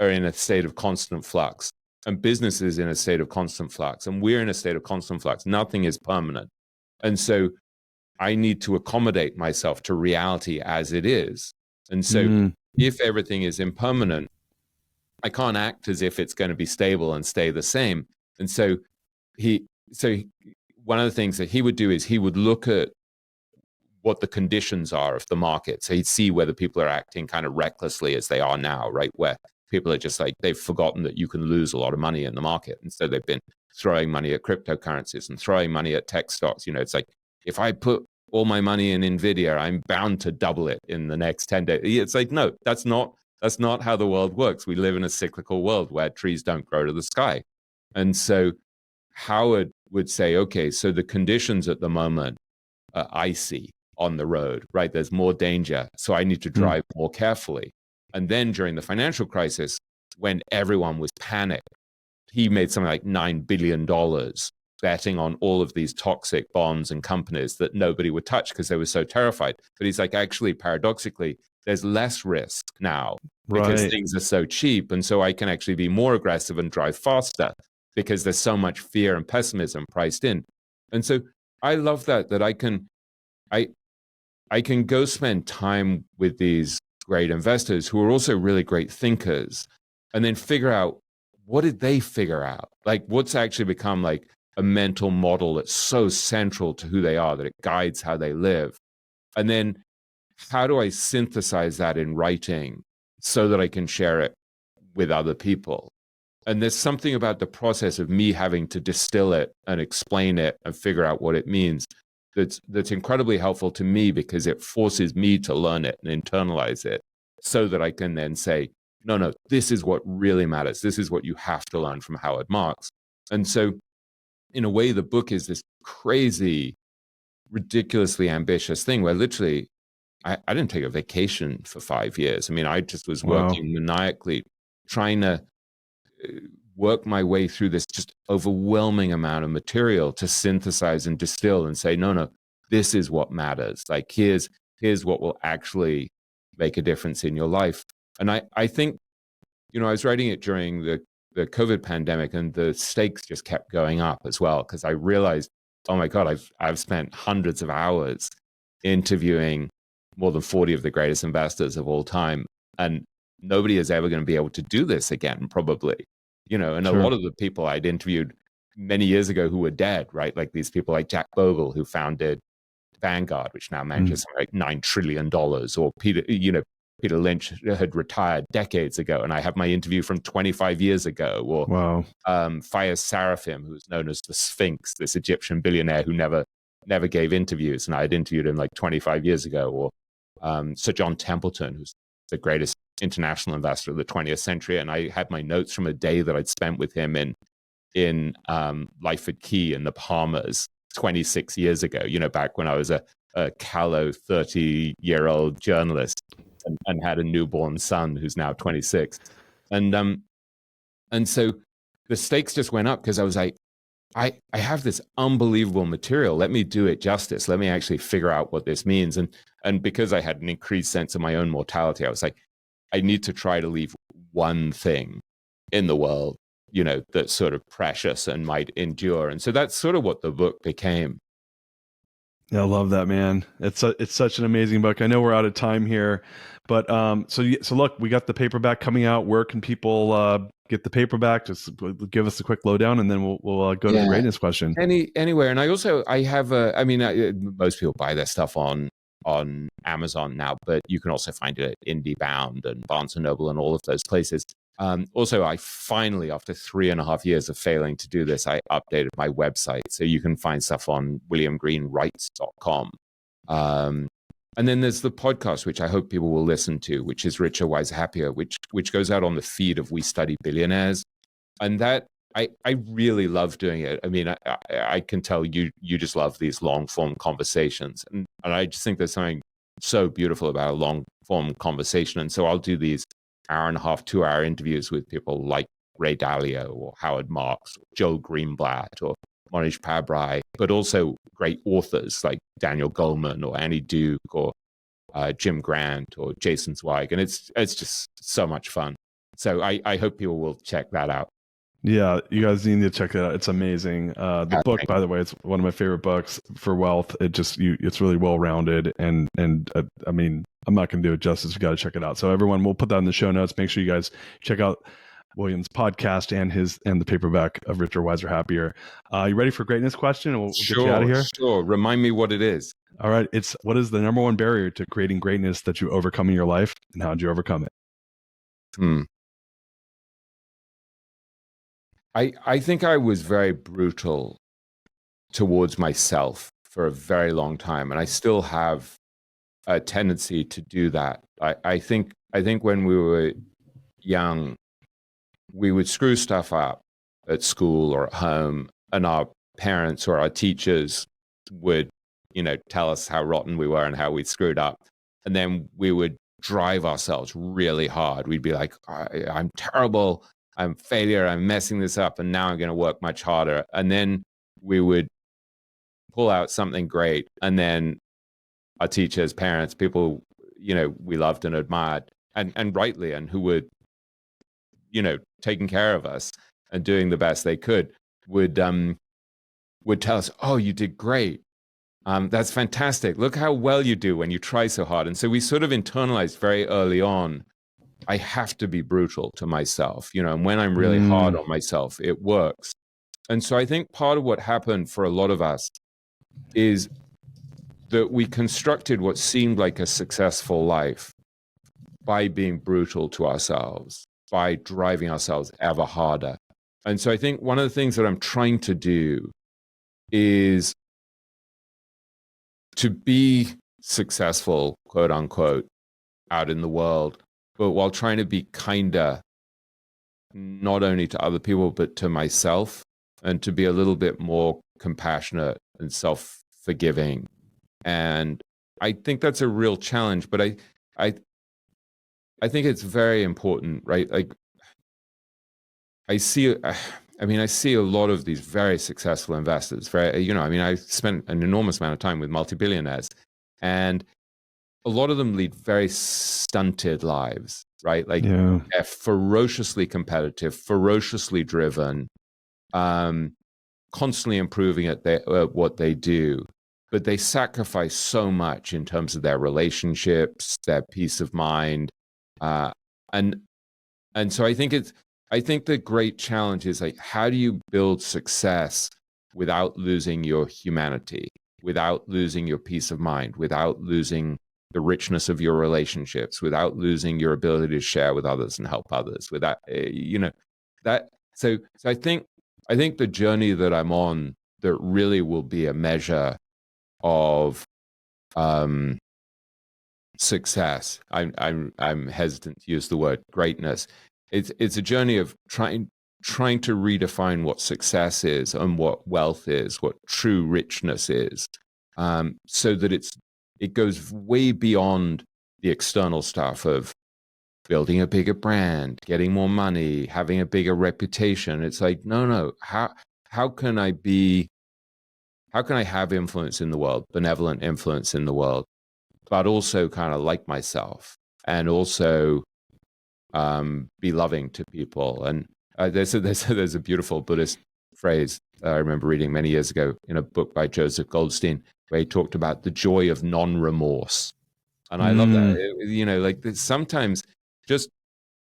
are in a state of constant flux, and business is in a state of constant flux, and we're in a state of constant flux. Nothing is permanent. And so I need to accommodate myself to reality as it is. And so if everything is impermanent, I can't act as if it's going to be stable and stay the same. And so one of the things that he would do is he would look at what the conditions are of the market. So he'd see whether people are acting kind of recklessly as they are now, right? Where people are just like, they've forgotten that you can lose a lot of money in the market. And so they've been throwing money at cryptocurrencies and throwing money at tech stocks. It's like, if I put all my money in Nvidia, I'm bound to double it in the next 10 days. It's like, no, that's not how the world works. We live in a cyclical world where trees don't grow to the sky. And so Howard would say, okay, so the conditions at the moment are icy on the road, right? There's more danger. So I need to drive more carefully. And then during the financial crisis, when everyone was panicked, he made something like $9 billion betting on all of these toxic bonds and companies that nobody would touch because they were so terrified. But he's like, actually, paradoxically, there's less risk now because things are so cheap. And so I can actually be more aggressive and drive faster because there's so much fear and pessimism priced in. And so I love that I can go spend time with these great investors who are also really great thinkers, and then figure out, what did they figure out? Like, what's actually become like a mental model that's so central to who they are that it guides how they live? And then how do I synthesize that in writing so that I can share it with other people? And there's something about the process of me having to distill it and explain it and figure out what it means that's incredibly helpful to me, because it forces me to learn it and internalize it so that I can then say, no, this is what really matters. This is what you have to learn from Howard Marks. And so in a way, the book is this crazy, ridiculously ambitious thing where literally I didn't take a vacation for 5 years. I mean, I just was working maniacally, trying to work my way through this just overwhelming amount of material to synthesize and distill and say, no, this is what matters. Like, here's what will actually make a difference in your life. And I think, I was writing it during the COVID pandemic, and the stakes just kept going up as well, because I realized, oh my God, I've spent hundreds of hours interviewing more than 40 of the greatest investors of all time. And nobody is ever going to be able to do this again, probably. And a lot of the people I'd interviewed many years ago who were dead, right? Like these people like Jack Bogle, who founded Vanguard, which now manages something like $9 trillion, or Peter Lynch had retired decades ago, and I have my interview from 25 years ago, or Fayez Sarafim, who's known as the Sphinx, this Egyptian billionaire who never gave interviews, and I had interviewed him like 25 years ago, or Sir John Templeton, who's the greatest international investor of the 20th century. And I had my notes from a day that I'd spent with him in Lyford Key in the Bahamas 26 years ago, back when I was a a callow 30-year-old journalist and had a newborn son who's now 26. And so the stakes just went up because I was like, I have this unbelievable material. Let me do it justice. Let me actually figure out what this means. And because I had an increased sense of my own mortality, I was like, I need to try to leave one thing in the world, that's sort of precious and might endure. And so that's sort of what the book became.
Yeah, I love that, man. It's such an amazing book. I know we're out of time here, but so look, we got the paperback coming out. Where can people get the paperback? Just give us a quick lowdown, and then we'll go to the greatness question.
Anywhere, and I have most people buy their stuff on Amazon now, but you can also find it at IndieBound and Barnes and Noble and all of those places. Also, I finally, after 3.5 years of failing to do this, I updated my website. So you can find stuff on williamgreenwrites.com. And then there's the podcast, which I hope people will listen to, which is Richer, Wiser, Happier, which goes out on the feed of We Study Billionaires. And that, I really love doing it. I mean, I can tell you just love these long-form conversations. And I just think there's something so beautiful about a long-form conversation. And so I'll do these 1.5 to 2-hour interviews with people like Ray Dalio or Howard Marks, or Joel Greenblatt or Monish Pabrai, but also great authors like Daniel Goleman or Annie Duke or Jim Grant or Jason Zweig. And it's just so much fun. So I hope people will check that out.
Yeah, you guys need to check it out. It's amazing. The book, by the way, it's one of my favorite books for wealth. It's really well rounded, and I mean, I'm not going to do it justice. You got to check it out. So everyone, we'll put that in the show notes. Make sure you guys check out William's podcast and the paperback of Richer, Wiser, Happier. You ready for greatness question? And we'll get you out of here.
Sure. Remind me what it is.
All right. What is the number one barrier to creating greatness that you overcome in your life, and how did you overcome it?
I think I was very brutal towards myself for a very long time, and I still have a tendency to do that. I think when we were young, we would screw stuff up at school or at home, and our parents or our teachers would, tell us how rotten we were and how we'd screwed up, and then we would drive ourselves really hard. We'd be like, I'm terrible. I'm a failure, I'm messing this up, and now I'm going to work much harder. And then we would pull out something great. And then our teachers, parents, people, we loved and admired, and rightly, and who were, taking care of us and doing the best they could, would tell us, oh, you did great. That's fantastic. Look how well you do when you try so hard. And so we sort of internalized very early on, I have to be brutal to myself, and when I'm really hard on myself, it works. And so I think part of what happened for a lot of us is that we constructed what seemed like a successful life by being brutal to ourselves, by driving ourselves ever harder. And so I think one of the things that I'm trying to do is to be successful, quote unquote, out in the world, but while trying to be kinder, not only to other people, but to myself, and to be a little bit more compassionate and self-forgiving. And I think that's a real challenge, but I think it's very important, right? Like I see a lot of these very successful investors, I spent an enormous amount of time with multi-billionaires, and a lot of them lead very stunted lives, right? Like they're ferociously competitive, ferociously driven, constantly improving at what they do. But they sacrifice so much in terms of their relationships, their peace of mind. And so I think the great challenge is like, how do you build success without losing your humanity, without losing your peace of mind, without losing the richness of your relationships, without losing your ability to share with others and help others, without, that. So I think the journey that I'm on, that really will be a measure of success. I'm hesitant to use the word greatness. It's a journey of trying to redefine what success is and what wealth is, what true richness is, so that it's it goes way beyond the external stuff of building a bigger brand, getting more money, having a bigger reputation. It's like, no, how can I have influence in the world, benevolent influence in the world, but also kind of like myself, and also be loving to people. And there's a beautiful Buddhist phrase I remember reading many years ago in a book by Joseph Goldstein, where he talked about the joy of non-remorse. And I love that. Like sometimes just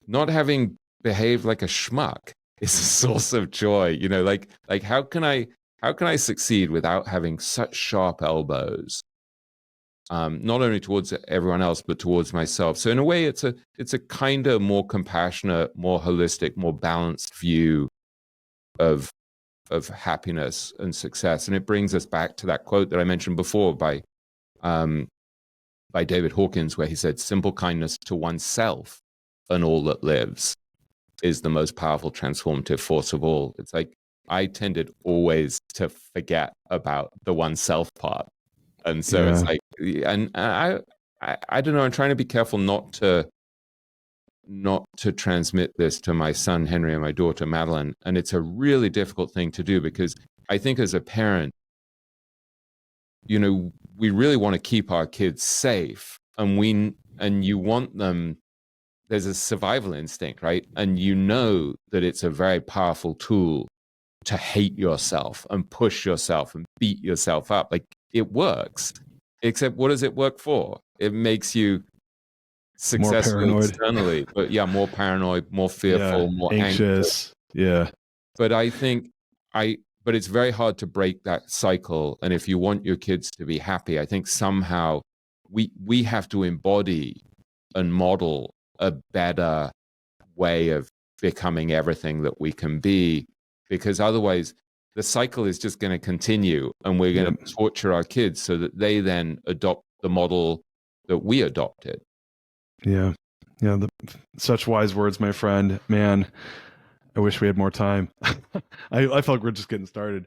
not having behaved like a schmuck is a source of joy. Like how can I succeed without having such sharp elbows? Not only towards everyone else, but towards myself. So in a way, it's a kinder, more compassionate, more holistic, more balanced view of happiness and success. And it brings us back to that quote that I mentioned before by David Hawkins, where he said, "Simple kindness to oneself and all that lives is the most powerful transformative force of all." It's like I tended always to forget about the oneself part. And so it's like, and I don't know, I'm trying to be careful not to transmit this to my son, Henry, and my daughter, Madeline. And it's a really difficult thing to do, because I think as a parent, we really want to keep our kids safe, and you want them, there's a survival instinct, right? And that it's a very powerful tool to hate yourself and push yourself and beat yourself up. Like, it works, except what does it work for? It makes you successful externally, but more paranoid, more fearful, more anxious.
Yeah.
But I think but it's very hard to break that cycle. And if you want your kids to be happy, I think somehow we have to embody and model a better way of becoming everything that we can be, because otherwise the cycle is just going to continue, and we're going to torture our kids so that they then adopt the model that we adopted.
Yeah. Such wise words, my friend. Man, I wish we had more time. I feel like we're just getting started.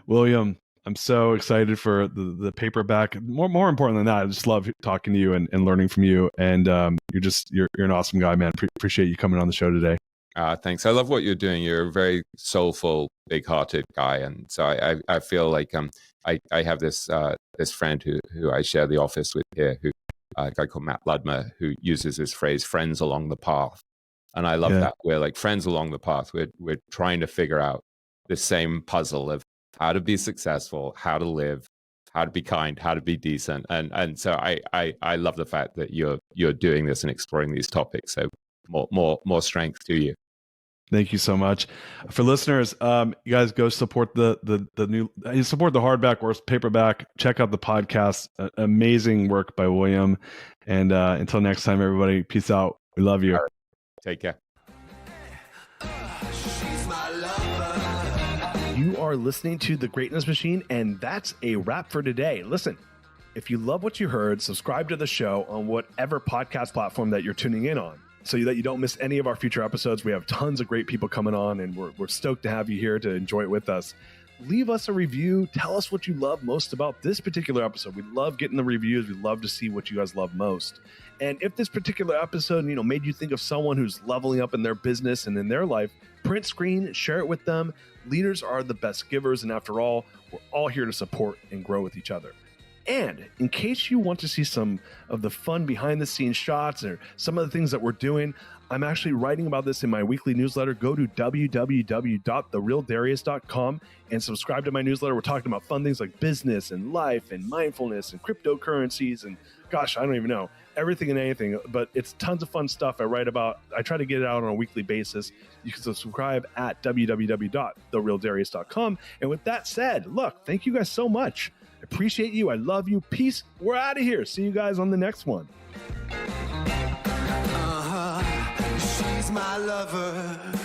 William, I'm so excited for the paperback. More important than that, I just love talking to you and learning from you. And you're an awesome guy, man. Appreciate you coming on the show today.
Thanks. I love what you're doing. You're a very soulful, big-hearted guy, and so I feel like I have this friend who I share the office with here, who a guy called Matt Ludmer, who uses this phrase "friends along the path," and I love that. We're like friends along the path. We're trying to figure out the same puzzle of how to be successful, how to live, how to be kind, how to be decent, and so I love the fact that you're doing this and exploring these topics. So more strength to you.
Thank you so much. For listeners, you guys go support the new, you support the hardback or paperback. Check out the podcast. Amazing work by William. And until next time, everybody, peace out. We love you.
Right. Take care.
You are listening to The Greatness Machine, and that's a wrap for today. Listen, if you love what you heard, subscribe to the show on whatever podcast platform that you're tuning in on, so that you don't miss any of our future episodes. We have tons of great people coming on, and we're stoked to have you here to enjoy it with us. Leave us a review. Tell us what you love most about this particular episode. We love getting the reviews. We love to see what you guys love most. And if this particular episode, made you think of someone who's leveling up in their business and in their life, print screen, share it with them. Leaders are the best givers, and after all, we're all here to support and grow with each other. And in case you want to see some of the fun behind the scenes shots or some of the things that we're doing, I'm actually writing about this in my weekly newsletter. Go to www.therealdarius.com and subscribe to my newsletter. We're talking about fun things like business and life and mindfulness and cryptocurrencies and gosh, I don't even know, everything and anything, but it's tons of fun stuff I write about. I try to get it out on a weekly basis. You can subscribe at www.therealdarius.com. And with that said, look, thank you guys so much. I appreciate you. I love you. Peace. We're out of here. See you guys on the next one.
She's my lover.